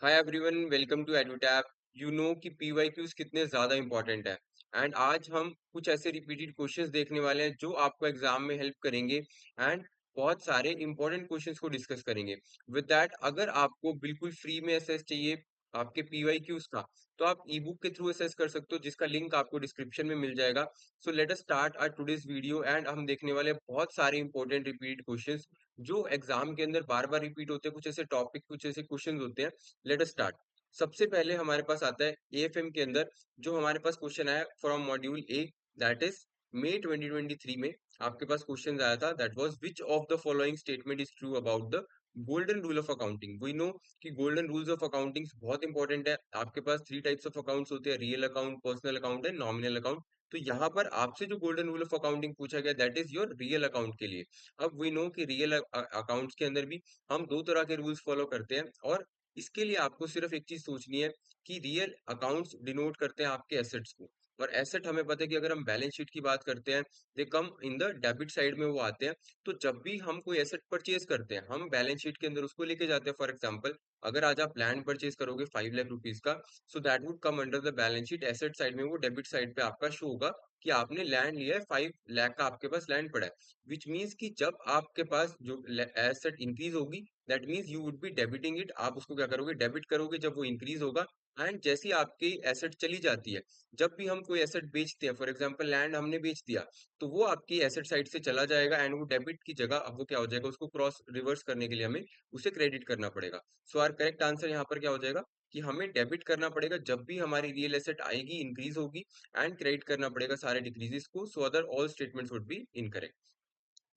Hi everyone, welcome to Edutap. You know कि PYQs कितने ज्यादा इंपॉर्टेंट है। एंड आज हम कुछ ऐसे रिपीटेड क्वेश्चंस देखने वाले हैं जो आपको एग्जाम में हेल्प करेंगे। एंड बहुत सारे इंपॉर्टेंट क्वेश्चंस को डिस्कस करेंगे। विद दैट, अगर आपको बिल्कुल फ्री में एसेस चाहिए आपके पीवाईक्यूज का, तो आप ई बुक के थ्रू एसेस कर सकते हो, जिसका लिंक आपको डिस्क्रिप्शन में मिल जाएगा। So let us start our today's video. And हम देखने वाले हैं बहुत सारे इंपॉर्टेंट रिपीटेड क्वेश्चंस जो एग्जाम के अंदर बार बार रिपीट होते हैं। कुछ ऐसे टॉपिक, कुछ ऐसे क्वेश्चंस होते हैं। Let us start. सबसे पहले हमारे पास आता है एएफएम के अंदर, जो हमारे पास क्वेश्चन आया from module A, that is May 2023 में। आपके पास क्वेश्चन आया था, that was which of the following statement is true about the golden rule of accounting. We know कि गोल्डन रूल्स ऑफ अकाउंटिंग बहुत इंपॉर्टेंट है। आपके पास थ्री टाइप्स ऑफ अकाउंट्स होते हैं, real account, personal account and nominal account. तो यहाँ पर आपसे जो गोल्डन रूल ऑफ अकाउंटिंग पूछा गया, that is your real account के लिए। अब वी नो कि रियल अकाउंट्स के अंदर भी हम दो तरह के रूल्स फॉलो करते हैं। और इसके लिए आपको सिर्फ एक चीज सोचनी है कि रियल अकाउंट्स डिनोट करते हैं आपके एसेट्स को। और एसेट हमें पता है कि अगर हम बैलेंस शीट की बात करते हैं, दे कम इन द डेबिट साइड में वो आते हैं। तो जब भी हम कोई एसेट परचेज करते हैं, हम बैलेंस शीट के अंदर उसको लेके जाते हैं। फॉर एग्जांपल, अगर आज आप लैंड परचेज करोगे 5 लाख रुपीज का, so that would come under the balance sheet. Asset side में वो डेबिट साइड पे आपका शो होगा कि आपने लैंड लिया है, 5 लाख का आपके पास लैंड पड़ा है। विच मीन्स कि जब आपके पास जो एसेट इंक्रीज होगी, that means you would be debiting it. आप उसको क्या करोगे, डेबिट करोगे जब वो इंक्रीज होगा। एंड जैसी आपकी एसेट चली जाती है, जब भी हम कोई एसेट बेचते हैं, फॉर एग्जांपल लैंड हमने बेच दिया, तो वो आपकी एसेट साइड से चला जाएगा। एंड वो डेबिट की जगह अब वो क्या हो जाएगा, उसको क्रॉस रिवर्स करने के लिए हमें उसे क्रेडिट करना पड़ेगा। सो आर करेक्ट आंसर यहाँ पर क्या हो जाएगा कि हमें डेबिट करना पड़ेगा जब भी हमारी रियल एसेट आएगी, इंक्रीज होगी। एंड क्रेडिट करना पड़ेगा सारे डिक्रीजेस को। So other all statements would be incorrect.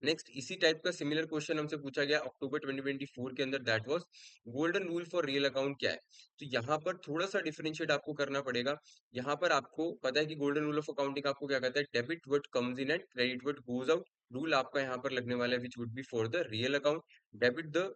Next, इसी टाइप का सिमिलर क्वेश्चन हमसे पूछा गया अक्टूबर 2024 के अंदर, that was golden rule for real account क्या है। तो यहाँ पर थोड़ा सा डिफरेंशिएट आपको करना पड़ेगा। यहाँ पर आपको पता है कि गोल्डन रूल ऑफ अकाउंटिंग आपको क्या कहता है, debit what comes in and credit what goes out. Rule आपका यहाँ पर लगने वाला है विच would B for the real account. Debit the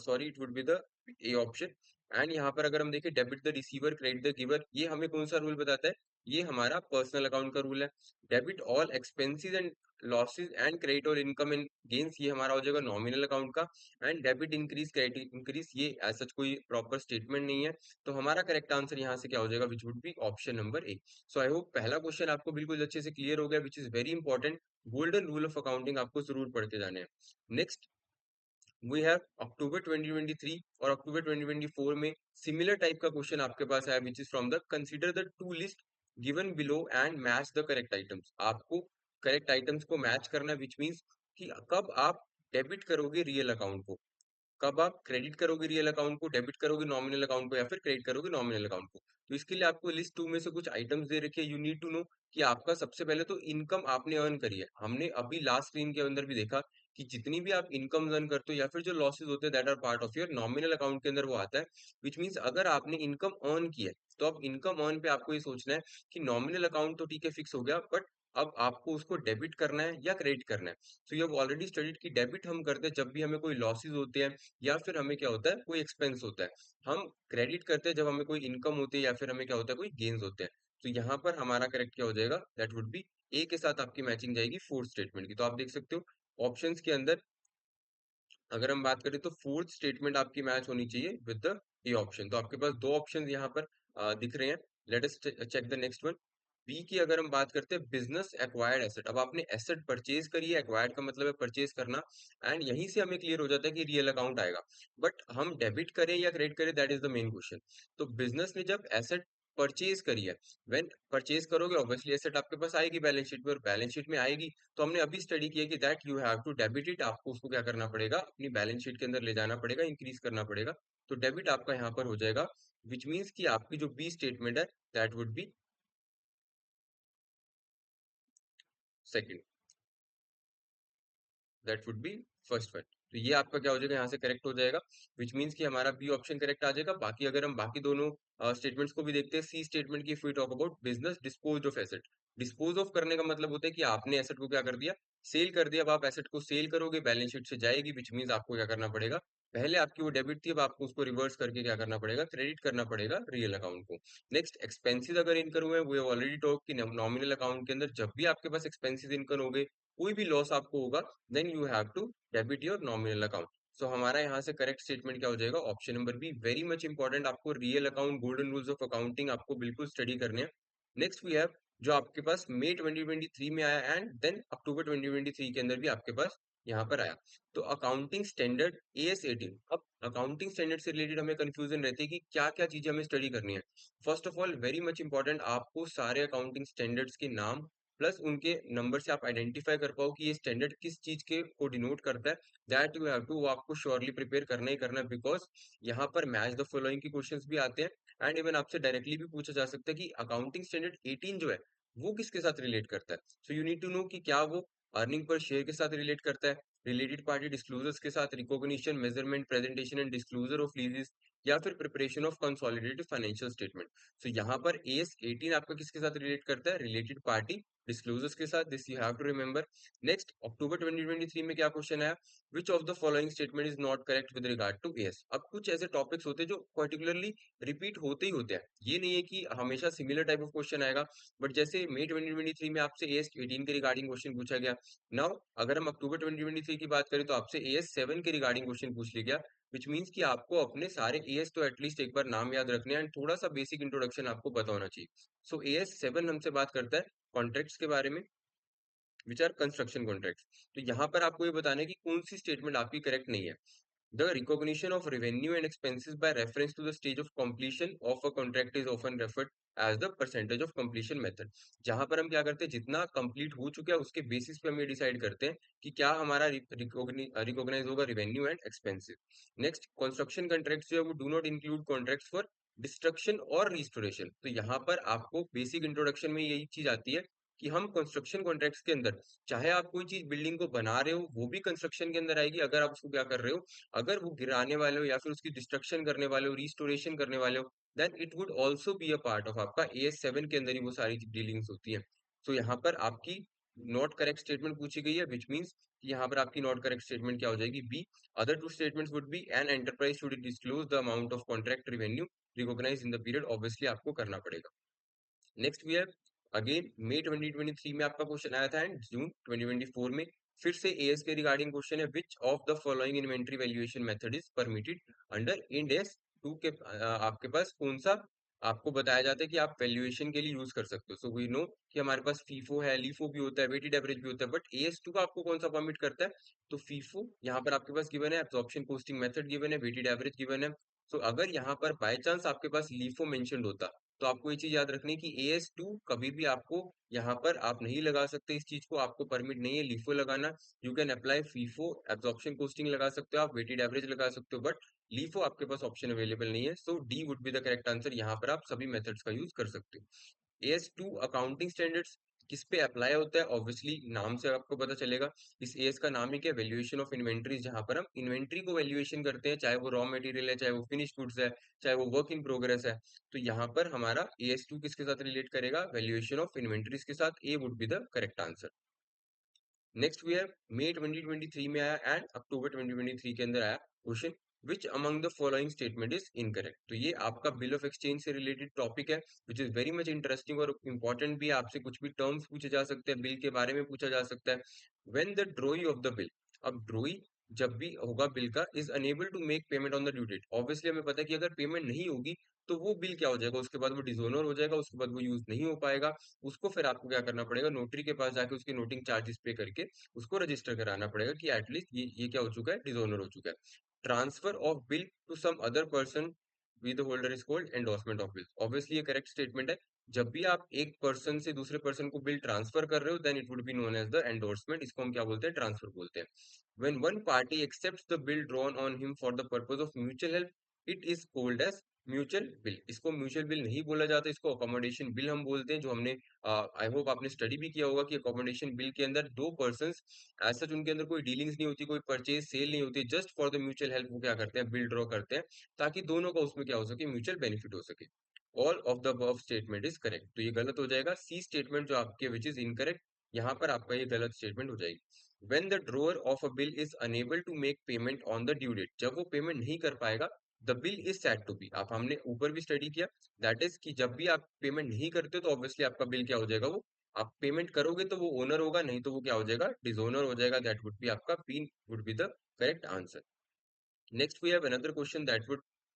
sorry, it would be the A option. And यहाँ पर अगर हम देखें, debit the receiver credit the giver, ये हमें कौन सा रूल बताता है, ये हमारा पर्सनल अकाउंट का रूल है। Debit all expenses and losses and credit और इनकम एंड गेन्स, ये हमारा हो जाएगा नॉमिनल अकाउंट का। And debit increase credit increase, ये ऐसा कोई प्रॉपर स्टेटमेंट नहीं है। तो हमारा करेक्ट आंसर यहाँ से क्या हो जाएगा, विच would be option number A. So I hope पहला क्वेश्चन आपको बिल्कुल अच्छे से क्लियर हो गया, विच is very important. Golden rule of accounting आपको जरूर पढ़ के जाने हैं। नेक्स्ट, वी हैव अक्टूबर 2023 और अक्टूबर 2024 में सिमिलर टाइप का क्वेश्चन आपके पास आया, which is from the consider the two list given below and match the correct items. आपको करेक्ट आइटम्स को मैच करना है, विच मीन्स कि कब आप डेबिट करोगे रियल अकाउंट को, कब आप क्रेडिट करोगे रियल अकाउंट को, डेबिट करोगे नॉमिनल अकाउंट को, या फिर क्रेडिट करोगे नॉमिनल अकाउंट को। तो इसके लिए आपको लिस्ट टू में से कुछ आइटम्स दे रखे हैं। यू नीड टू नो कि आपका सबसे पहले तो इनकम आपने अर्न करी है। हमने अभी लास्ट स्क्रीन के अंदर भी देखा कि जितनी भी आप इनकम अर्न करते हो या फिर जो लॉसेज होते हैं, that are part of your nominal account के अंदर वो आता है। विच मीन्स अगर आपने इनकम अर्न की है, तो अब इनकम अर्न पे आपको ये सोचना है कि नॉमिनल अकाउंट तो ठीक है, फिक्स हो गया, बट अब आपको उसको डेबिट करना है या क्रेडिट करना है। So you have already studied कि डेबिट हम करते हैं जब भी हमें कोई लॉसेज होते हैं, या फिर हमें क्या होता है, कोई एक्सपेंस होता है। हम क्रेडिट करते हैं जब हमें कोई इनकम होती है, या फिर हमें क्या होता है, कोई गेन्स होते हैं। तो यहाँ पर हमारा करेक्ट क्या हो जाएगा, दैट वुड बी ए के साथ आपकी मैचिंग जाएगी फोर्थ स्टेटमेंट की। तो आप देख सकते हो ऑप्शंस के अंदर अगर हम बात करें तो फोर्थ स्टेटमेंट आपकी मैच होनी चाहिए विद द ए ऑप्शन। तो आपके पास दो ऑप्शन यहाँ पर दिख रहे हैं। Let us check the next one. B की अगर हम बात करते हैं, बिजनेस एक्वायर्ड एसेट। अब आपने एसेट परचेज करी है, एक्वायर्ड का मतलब है परचेज करना। एंड यहीं से हमें क्लियर हो जाता है कि रियल अकाउंट आएगा। बट हम डेबिट करें या क्रेडिट करें, that is the main question. तो बिजनेस ने जब एसेट परचेज करी है, व्हेन परचेज करोगे ऑब्वियसली एसेट आपके पास आएगी बैलेंस शीट में, और बैलेंस शीट में आएगी तो हमने अभी स्टडी किया कि that you have to debit it. आपको उसको क्या करना पड़ेगा, अपनी बैलेंस शीट के अंदर ले जाना पड़ेगा, इंक्रीज करना पड़ेगा। तो डेबिट आपका यहाँ पर हो जाएगा, विच मीन्स कि आपकी जो बी स्टेटमेंट है, that would B second, that would B first one. तो ये आपका क्या हो जाएगा, यहाँ से करेक्ट हो जाएगा, विच मीन्स कि हमारा बी ऑप्शन करेक्ट आ जाएगा। बाकी अगर हम बाकी दोनों स्टेटमेंट्स को भी देखते हैं, सी स्टेटमेंट की, if we talk about business dispose of asset. Dispose of करने का मतलब होता है कि आपने एसेट को क्या कर दिया, सेल कर दिया। अब आप एसेट को सेल करोगे, बैलेंस शीट से जाएगी, विच मीन्स आपको क्या करना पड़ेगा, पहले आपकी वो डेबिट थी, अब आपको उसको रिवर्स करके क्या करना पड़ेगा, क्रेडिट करना पड़ेगा रियल अकाउंट को। नेक्स्ट, एक्सपेंसेस अगर इनकम हुए, वो ऑलरेडी टॉक कि नॉमिनल अकाउंट के अंदर जब भी आपके पास एक्सपेंसेस इनकम हो गए, कोई भी लॉस आपको होगा, then you have to debit your nominal account. So हमारा यहाँ से करेक्ट स्टेटमेंट क्या हो जाएगा, option number B, very much important. आपको real account, golden rules of accounting आपको बिल्कुल स्टडी करने हैं। नेक्स्ट वी हैव, जो आपके पास मई 2023 में आया एंड देन अक्टूबर 2023 के अंदर भी आपके पास यहाँ पर आया। तो अकाउंटिंग स्टैंडर्ड AS 18। अब अकाउंटिंग स्टैंडर्ड से रिलेटेड हमें कंफ्यूजन रहती है कि क्या क्या चीजें हमें स्टडी करनी है। First of all, very much important, आपको सारे अकाउंटिंग स्टैंडर्ड्स के नाम प्लस उनके नंबर से आप आइडेंटिफाई कर पाओ कि ये स्टैंडर्ड किस चीज के को डिनोट करता है। दैट यू हैव टू, वो आपको श्योरली प्रिपेयर करना ही करना है, बिकॉज यहाँ पर मैच द फॉलोइंग के क्वेश्चंस भी आते हैं एंड इवन आपसे डायरेक्टली भी पूछा जा सकता है कि अकाउंटिंग स्टैंडर्ड 18 जो है वो किसके साथ रिलेट करता है। So you need to know कि क्या वो अर्निंग पर शेयर के साथ रिलेट करता है, रिलेटेड पार्टी डिस्क्लोजर्स के साथ, recognition, measurement, presentation and disclosure of leases, या फिर preparation of consolidated financial statement. So यहाँ पर एस 18 आपका किसके साथ रिलेट करता है, रिलेटेड पार्टी डिस्क्लोजर्स के साथ, this you have to remember. Next, October 2023 में क्या क्वेश्चन आया, which of the following statement is not correct with regard to S. अब कुछ ऐसे टॉपिक्स होते हैं जो पर्टिकुलरली रिपीट होते ही होते हैं, ये नहीं है कि हमेशा सिमिलर टाइप ऑफ क्वेश्चन आएगा, बट जैसे मई 2023 में आपसे एस 18 के रिगार्डिंग क्वेश्चन पूछा गया। नाउ अगर हम अक्टूबर 2023 की बात करें तो आपसे एएस 7 के रिगार्डिंग क्वेश्चन पूछ लिया गया, विच मीन्स कि आपको अपने सारे एएस तो एटलीस्ट एक बार नाम याद रखने हैं एंड थोड़ा सा बेसिक इंट्रोडक्शन आपको पता होना चाहिए। सो एएस 7 हमसे बात करता है कॉन्ट्रैक्ट्स के बारे में, विच आर कंस्ट्रक्शन कॉन्ट्रैक्ट्स। तो यहाँ पर आपको ये बताना है कि कौन सी स्टेटमेंट आपकी करेक्ट नहीं है। The recognition of revenue and expenses by reference to the stage of completion of a contract is often referred as the percentage of completion method। जहां पर हम क्या करते हैं, जितना कंप्लीट हो चुका है उसके बेसिस पे हम ये डिसाइड करते हैं कि क्या हमारा रिकॉग्नाइज होगा revenue and expensive. Next, construction contracts जो है वो do not include contracts for destruction और रिस्टोरेशन। तो यहाँ पर आपको बेसिक इंट्रोडक्शन में यही चीज आती है कि हम कंस्ट्रक्शन कॉन्ट्रैक्ट्स के अंदर, चाहे आप कोई चीज बिल्डिंग को बना रहे हो वो भी कंस्ट्रक्शन के अंदर आएगी, अगर आप उसको क्या कर रहे हो, अगर वो गिराने वाले हो या फिर उसकी डिस्ट्रक्शन करने वाले हो, रिस्टोरेशन करने वाले हो, then it would also be a part of आपका AS 7 के अंदर ही वो सारी डीलिंग्स होती हैं। तो यहाँ पर आपकी नॉट करेक्ट स्टेटमेंट पूछी गई है, विच मीन्स यहाँ पर आपकी नॉट करेक्ट स्टेटमेंट क्या हो जाएगी, B. Other two statements would be, an enterprise should disclose the amount of contract revenue recognise in the period, obviously आपको करना पड़ेगा। Next we have, again May 2023 में आपका क्वेश्चन आया था एंड जून 2024 में फिर से एएस के रिगार्डिंग क्वेश्चन है, which of the following inventory valuation method is permitted under end S 2 के आपके पास कौन सा आपको बताया जाता है कि आप वैल्यूएशन के लिए यूज कर सकते हो। सो वी नो कि हमारे पास फीफो है, लीफो भी होता है, वेटेड एवरेज भी होता है, बट AS 2 का आपको कौन सा परमिट करता है, तो फीफो यहाँ पर आपके पास गिवन है, एब्जॉर्प्शन कॉस्टिंग मेथड गिवन है, वेटेड एवरेज गिवन है। सो अगर यहाँ पर बाय चांस आपके पास लीफो मेंशन्ड होता, तो आपको ये चीज याद रखनी है कि AS 2 कभी भी आपको यहाँ पर आप नहीं लगा सकते, इस चीज को आपको परमिट नहीं है लीफो लगाना। You can apply FIFO, absorption costing लगा सकते हो, आप वेटेड एवरेज लगा सकते हो, बट लीफो आपके पास ऑप्शन अवेलेबल नहीं है। So D would be the correct answer, यहाँ पर आप सभी मेथड्स का यूज कर सकते हो। AS 2 अकाउंटिंग स्टैंडर्ड्स किस पे अप्लाई होता है, ऑब्वियसली नाम से आपको पता चलेगा। इस एएस का नाम ही क्या, वैल्यूएशन ऑफ इन्वेंटरीज, जहां पर हम इन्वेंट्री को वैल्यूएशन करते हैं, चाहे वो रॉ मटेरियल है, चाहे वो फिनिश गुड्स है, चाहे वो वर्क इन प्रोग्रेस है। तो यहाँ पर हमारा AS 2 किसके साथ रिलेट करेगा, वैल्यूएशन ऑफ इन्वेंटरीज के साथ, A would be the correct answer. Next we have May 2023 में आया एंड अक्टूबर 2023 के अंदर आया question, which among the following statement is incorrect. तो ये आपका बिल ऑफ एक्सचेंज से रिलेटेड टॉपिक है, which is very much interesting और इंपॉर्टेंट भी है। आपसे कुछ भी टर्म्स पूछे जा सकते हैं, बिल के बारे में पूछा जा सकता है। When the drawee of the bill, अब ड्रॉई जब भी होगा बिल का, is unable to make payment on the due date, obviously हमें पता है कि अगर पेमेंट नहीं होगी तो वो बिल क्या हो जाएगा, उसके बाद वो डिसोनर हो जाएगा, उसके बाद वो यूज नहीं हो पाएगा। उसको फिर आपको क्या करना पड़ेगा, नोटरी के पास जाके उसके नोटिंग चार्जेस पे करके उसको रजिस्टर कराना पड़ेगा कि एटलीस्ट ये क्या हो चुका है, डिसोनर हो चुका है। Transfer of bill to some other person with holder is called endorsement of bill, obviously ये करेक्ट स्टेटमेंट है। जब भी आप एक पर्सन से दूसरे पर्सन को बिल ट्रांसफर कर रहे हो, then it would be known as the endorsement, इसको हम क्या बोलते हैं, ट्रांसफर बोलते हैं। When one party accepts the bill drawn on him for the purpose of mutual help, it is called as mutual bill. इसको म्यूचुअल बिल नहीं बोला जाता, इसको अकोमोडेशन बिल हम बोलते हैं, जो हमने आई होप आपने स्टडी भी किया होगा कि अकोमोडेशन बिल के अंदर दो पर्संस एज सच उनके अंदर कोई डीलिंग्स नहीं होती, कोई परचेज सेल नहीं होती, just for the mutual help वो क्या करते हैं, बिल ड्रॉ करते हैं, ताकि दोनों का उसमें क्या हो सके, म्यूचुअल बेनिफिट हो सके। All of the above statement is correct, तो ये गलत हो जाएगा, सी स्टेटमेंट जो आपके विच इज इनकरेक्ट, यहाँ पर आपका ये गलत स्टेटमेंट हो जाएगी। When the drawer of a bill is unable to make payment on the due date, जब वो पेमेंट नहीं कर पाएगा, the bill is said to be, आप हमने ऊपर भी स्टडी किया, दैट इज कि जब भी आप पेमेंट नहीं करते तो ऑब्वियसली आपका बिल क्या हो जाएगा, वो आप पेमेंट करोगे तो वो ओनर होगा, नहीं तो वो क्या हो जाएगा, डिसोनर हो जाएगा। दैट वुड बी आपका B would be the correct answer. Next, we have another question that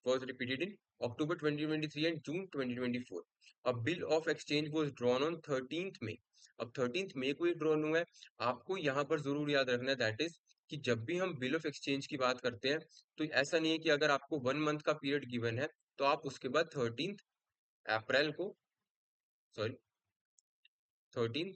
was repeated in October 2023 and June 2024. A bill of exchange was drawn on 13th May. अब 13th May को ये drawn हुआ है। आपको यहाँ पर जरूर याद रखना है दैट इज कि जब भी हम बिल ऑफ एक्सचेंज की बात करते हैं तो ऐसा नहीं है कि अगर आपको 1 मंथ का पीरियड गिवन है तो आप उसके बाद 13 अप्रैल को, सॉरी 13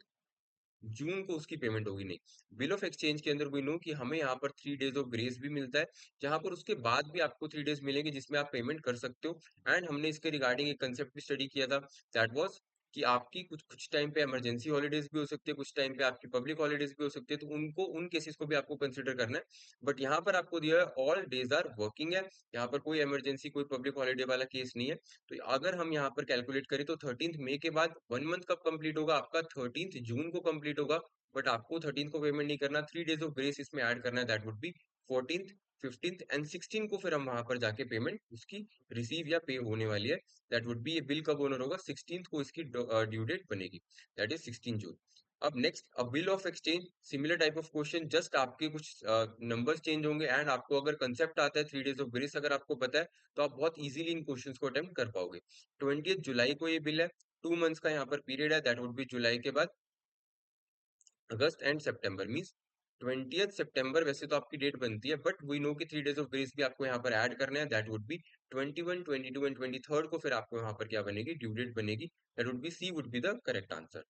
जून को उसकी पेमेंट होगी, नहीं। बिल ऑफ एक्सचेंज के अंदर वी नो कि हमें यहाँ पर 3 डेज ऑफ ग्रेस भी मिलता है, जहां पर उसके बाद भी आपको 3 डेज मिलेंगे जिसमें आप पेमेंट कर सकते हो। एंड हमने इसके रिगार्डिंग एक कंसेप्ट भी स्टडी किया था, दैट वाज कि आपकी कुछ कुछ टाइम पे इमरजेंसी हॉलीडेज भी हो सकती है, कुछ टाइम पे आपकी पब्लिक हॉलीडेज भी हो सकती है, तो उनको उन केसेस को भी आपको कंसिडर करना है। बट यहाँ पर आपको दिया है ऑल डेज आर वर्किंग है, यहाँ पर कोई इमरजेंसी कोई पब्लिक हॉलीडे वाला केस नहीं है। तो अगर हम यहाँ पर कैलकुलेट करें तो 13th मई के बाद 1 मंथ कब कंप्लीट होगा, आपका 13th जून को कंप्लीट होगा। बट आपको 13 को पेमेंट नहीं करना, 3 डेज ऑफ ग्रेस इसमें ऐड करना है, that would B 14th 15th and 16 को फिर हम वहां पर जाके पेमेंट उसकी रिसीव या पे होने वाली है। दैट वुड बी, ये बिल कब ओनर होगा, 16th को इसकी ड्यू डेट बनेगी, दैट इज 16 जून। अब next, a bill of exchange, similar type of question, just आपके कुछ नंबर्स चेंज होंगे एंड आपको अगर कंसेप्ट आता है 3 डेज ऑफ ग्रेस अगर आपको पता है तो आप बहुत इजीली इन क्वेश्चंस को अटेम्प्ट कर पाओगे। 20 जुलाई को ये बिल है, 2 मंथ्स का यहाँ पर पीरियड है, दैट वुड बी जुलाई के बाद अगस्त एंड सितंबर, मींस 20 सितंबर वैसे तो आपकी डेट बनती है, बट वी नो कि 3 डेज ऑफ ग्रेस भी आपको यहाँ पर ऐड करना है, दैट वुड बी 21 22 एंड 23 को फिर आपको यहाँ पर क्या बनेगी, ड्यू डेट बनेगी, that would be C, would be the correct answer.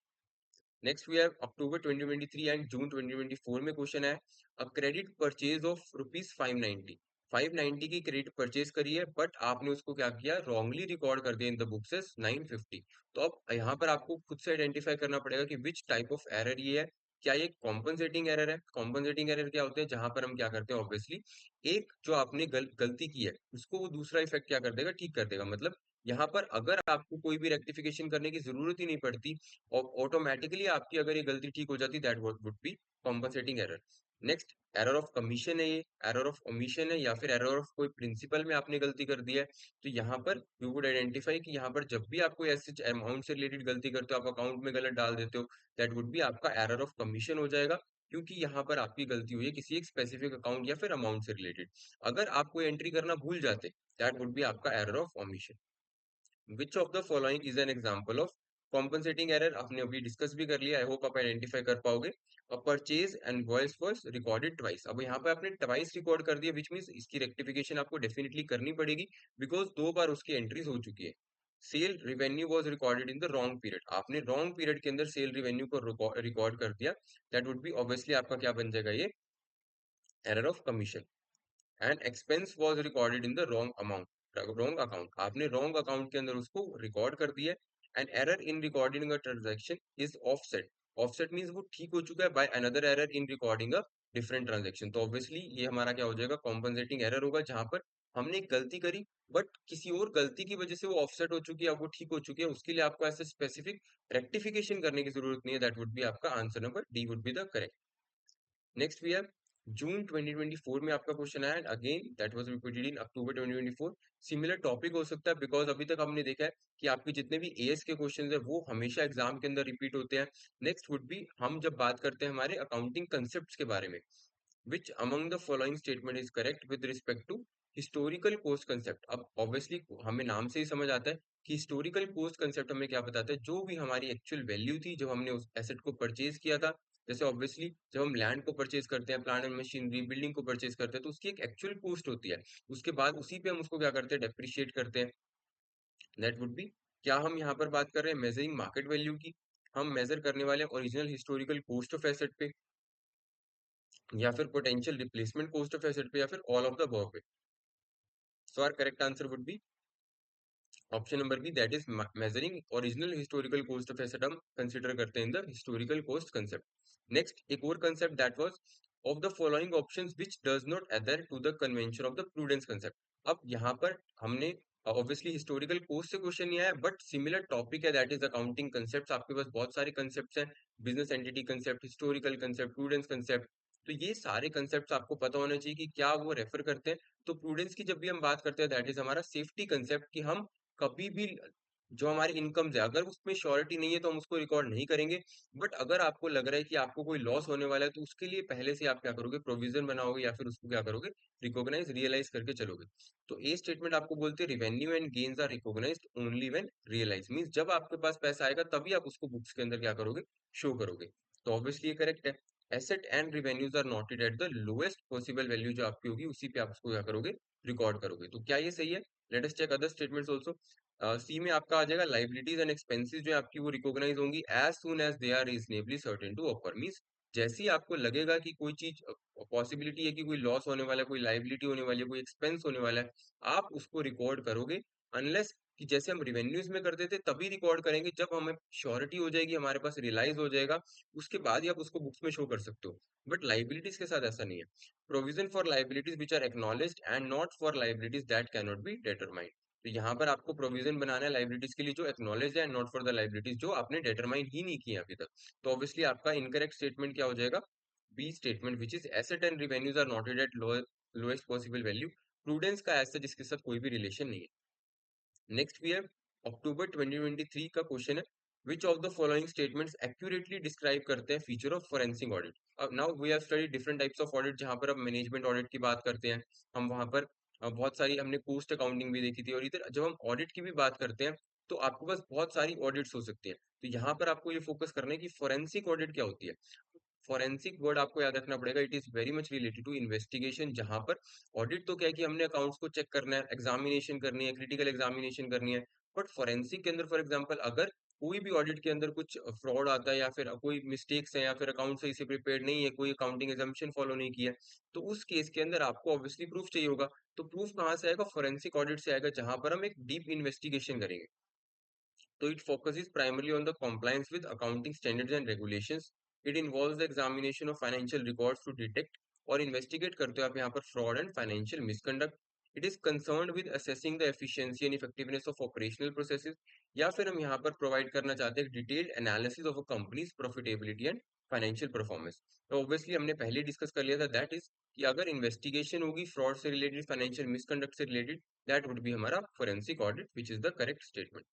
Next we have October 2023 and June 2024 में क्वेश्चन है, a credit purchase of rupees 590, 590 की क्रेडिट परचेज करी है, बट आपने उसको क्या किया, रॉन्गली रिकॉर्ड कर दिया इन द बुक्स एज 950। तो अब यहाँ पर आपको खुद से आइडेंटिफाई करना पड़ेगा कि विच टाइप ऑफ एरर ये है। क्या ये कॉम्पनसेटिंग एरर है? कॉम्पनसेटिंग एरर क्या होते हैं, जहां पर हम क्या करते हैं, ऑब्वियसली एक जो आपने गलती की है उसको वो दूसरा इफेक्ट क्या कर देगा, ठीक कर देगा। मतलब यहाँ पर अगर आपको कोई भी रेक्टिफिकेशन करने की जरूरत ही नहीं पड़ती और ऑटोमेटिकली आपकी अगर ये गलती ठीक हो जाती, that would B compensating error. Next, error of commission है, ये एरर ऑफ ओमिशन है या फिर एरर ऑफ कोई प्रिंसिपल में आपने गलती कर दी है। तो यहाँ पर यू वुड आइडेंटिफाई कि यहाँ पर जब भी आप कोई ऐसे अमाउंट से रिलेटेड गलती करते हो, आप अकाउंट में गलत डाल देते हो, दैट वुड बी आपका एरर ऑफ कमीशन हो जाएगा, क्योंकि यहाँ पर आपकी गलती हुई है किसी एक स्पेसिफिक अकाउंट या फिर अमाउंट से रिलेटेड। अगर आप कोई एंट्री करना भूल जाते, दैट वुड बी आपका error of omission. Which of the following is an example of compensating error, आपने अभी डिस्कस भी कर लिया, आई होप आप आइडेंटिफाई कर पाओगे। A purchase and voice voice recorded twice, अब यहाँ पे आपने ट्वाइस रिकॉर्ड कर दिया, विच मीन्स इसकी रेक्टिफिकेशन आपको डेफिनेटली करनी पड़ेगी, बिकॉज 2 बार उसकी एंट्रीज हो चुकी है। Sale revenue was recorded in the wrong period, आपने रॉन्ग पीरियड के अंदर सेल रिवेन्यू को रिकॉर्ड कर दिया, दैट वुड बी ऑब्वियसली आपका क्या बन जाएगा, ये error of commission. And expense was recorded in the wrong amount, wrong account, आपने रॉन्ग अकाउंट के अंदर उसको रिकॉर्ड कर दिया। And error in recording a transaction is offset, offset means वो ठीक हो चुका है by another error in recording a different transaction. तो ऑब्वियसली ये हमारा क्या हो जाएगा, कॉम्पनसेटिंग एरर होगा, जहां पर हमने एक गलती करी बट किसी और गलती की वजह से वो ऑफसेट हो चुकी है, अब वो ठीक हो चुकी है, उसके लिए आपको ऐसे स्पेसिफिक रेक्टिफिकेशन करने की जरूरत नहीं है, दैट वुड बी आपका answer number D would be the correct. Next we have June 2024 में आपका क्वेश्चन आया, again that was repeated in October 2024। Similar topic हो सकता है, बिकॉज अभी तक हमने देखा है कि आपके जितने भी एएस के क्वेश्चंस है वो हमेशा एग्जाम के अंदर रिपीट होते हैं। नेक्स्ट वुड बी, हम जब बात करते हैं हमारे अकाउंटिंग कंसेप्ट के बारे में, which among the following statement is correct with respect to historical cost concept। अब ऑब्वियसली हमें नाम से ही समझ आता है कि हिस्टोरिकल कोस्ट कंसेप्ट हमें क्या बताता है, जो भी हमारी एक्चुअल वैल्यू थी जब हमने उस एसेट को परचेज किया था। जैसे ऑब्वियसली जब हम लैंड को परचेज करते हैं, प्लांट एंड मशीनरी, बिल्डिंग को परचेज करते हैं, तो उसकी एक एक्चुअल कॉस्ट होती है, उसके बाद उसी पे हम उसको क्या करते हैं, डेप्रिशिएट करते हैं, दैट वुड बी। क्या हम यहाँ पर बात कर रहे हैं मेजरिंग मार्केट वैल्यू की, हम मेजर करने वाले original historical cost of asset पे, या फिर potential replacement cost of asset पे, या फिर ऑल ऑफ द अबव पे। So our correct answer would be option number B, that is measuring original historical cost of asset, हम consider करते हैं in the historical cost concept. Next, एक और concept that was of the following options which does not adhere to the convention of the prudence concept. अब यहाँ पर हमने obviously historical cost से क्वेश्चन नहीं आया, बट सिमिलर टॉपिक है, दैट इज अकाउंटिंग कंसेप्ट। आपके पास बहुत सारे कंसेप्ट हैं, business entity concept, historical concept, prudence concept. तो ये सारे कंसेप्ट आपको पता होना चाहिए कि क्या वो रेफर करते हैं। तो प्रूडेंस की जब भी हम बात करते हैं, दैट इज हमारा सेफ्टी कंसेप्ट, कि हम कभी भी जो हमारी इनकम्स है, अगर उसमें श्योरिटी नहीं है तो हम उसको रिकॉर्ड नहीं करेंगे। बट अगर आपको लग रहा है कि आपको कोई लॉस होने वाला है तो उसके लिए पहले से आप क्या करोगे, प्रोविजन बनाओगे या फिर उसको क्या करोगे, रिकॉग्नाइज रियलाइज करके चलोगे। तो ए स्टेटमेंट आपको बोलते हैं revenue and gains are recognised only when realise, means जब आपके पास पैसा आएगा तभी आप उसको बुक्स के अंदर क्या करोगे, शो करोगे। तो ऑब्वियसली ये करेक्ट है। Asset and revenues are noted at the lowest possible value, जो आपकी होगी उसी पे आप उसको क्या करोगे, रिकॉर्ड करोगे। तो क्या ये सही है? Let us check other statements also. C में आपका आ जाएगा लाइबिलिटीज एंड एक्सपेंसेस जो है आपकी वो रिकॉग्नाइज होंगी as soon as they are reasonably certain to offer, means जैसे ही आपको लगेगा कि कोई चीज पॉसिबिलिटी है कि कोई लॉस होने वाला है, कोई लाइबिलिटी होने वाली है, कोई एक्सपेंस होने वाला है, आप उसको रिकॉर्ड करोगे। अनलेस कि जैसे हम रिवेन्यूज में करते थे तभी रिकॉर्ड करेंगे जब हमें श्योरिटी हो जाएगी, हमारे पास रियलाइज हो जाएगा, उसके बाद ही आप उसको बुक्स में शो कर सकते हो। बट लाइबिलिटीज के साथ ऐसा नहीं है। Provision for liabilities which are acknowledged and not for liabilities that can not be determined. तो यहाँ पर आपको प्रोविजन बनाना है लाइबिलिटीज के लिए जो एक्नॉलेज है, नॉट फॉर द लाइबिलिटीज जो आपने डिटरमाइन ही नहीं किया अभी तक। तो ऑब्वियसली आपका इनकरेक्ट स्टेटमेंट क्या हो जाएगा, B statement which is asset and revenues are noted at lowest possible value. Prudence का ऐसा जिसके साथ कोई भी रिलेशन नहीं है। नेक्स्ट भी है अक्टूबर 2023 का क्वेश्चन है, which of the following statements accurately describe करते हैं फीचर ऑफ फोरेंसिक ऑडिट। अब now we have study different types of audit, जहां पर अब मैनेजमेंट ऑडिट की बात करते हैं हम, वहां पर बहुत सारी हमने कॉस्ट अकाउंटिंग भी देखी थी, और इधर जब हम ऑडिट की भी बात करते हैं तो आपके पास बहुत सारी ऑडिट्स हो सकती है। तो यहाँ पर आपको ये फोकस करना है कि फोरेंसिक ऑडिट क्या होती है। फोरेंसिक वर्ड आपको याद रखना पड़ेगा, it is very much related to investigation, जहां पर ऑडिट तो क्या है कि हमने अकाउंट्स को चेक करना है, एग्जामिनेशन करनी है, क्रिटिकल एग्जामिनेशन करनी है। बट फोरेंसिक के अंदर फॉर एग्जांपल अगर कोई भी ऑडिट के अंदर कुछ फ्रॉड आता है या फिर कोई मिस्टेक्स है या फिर अकाउंट सही से प्रिपेयर्ड नहीं है, कोई अकाउंटिंग एजम्पशन फॉलो नहीं किया है, तो उस केस के अंदर आपको ऑब्वियसली प्रूफ चाहिए होगा। तो प्रूफ कहाँ से आएगा, फोरेंसिक ऑडिट से आएगा, जहां पर हम एक डीप इन्वेस्टिगेशन करेंगे। So it focuses primarily on the compliance with accounting standards and regulations. It involves the examination of financial records to detect और investigate करते हो आप यहाँ पर fraud and financial misconduct. It is concerned with assessing the efficiency and effectiveness of operational processes. या फिर हम यहाँ पर provide करना चाहते हैं detailed analysis of a company's profitability and financial performance. तो obviously हमने पहले डिस्कस कर लिया था, that is कि अगर इन्वेस्टिगेशन होगी फ्रॉड से रिलेटेड, फाइनेंशियल मिसकंडक्ट से रिलेटेड, दैट वुड बी हमारा forensic audit, which is the correct statement.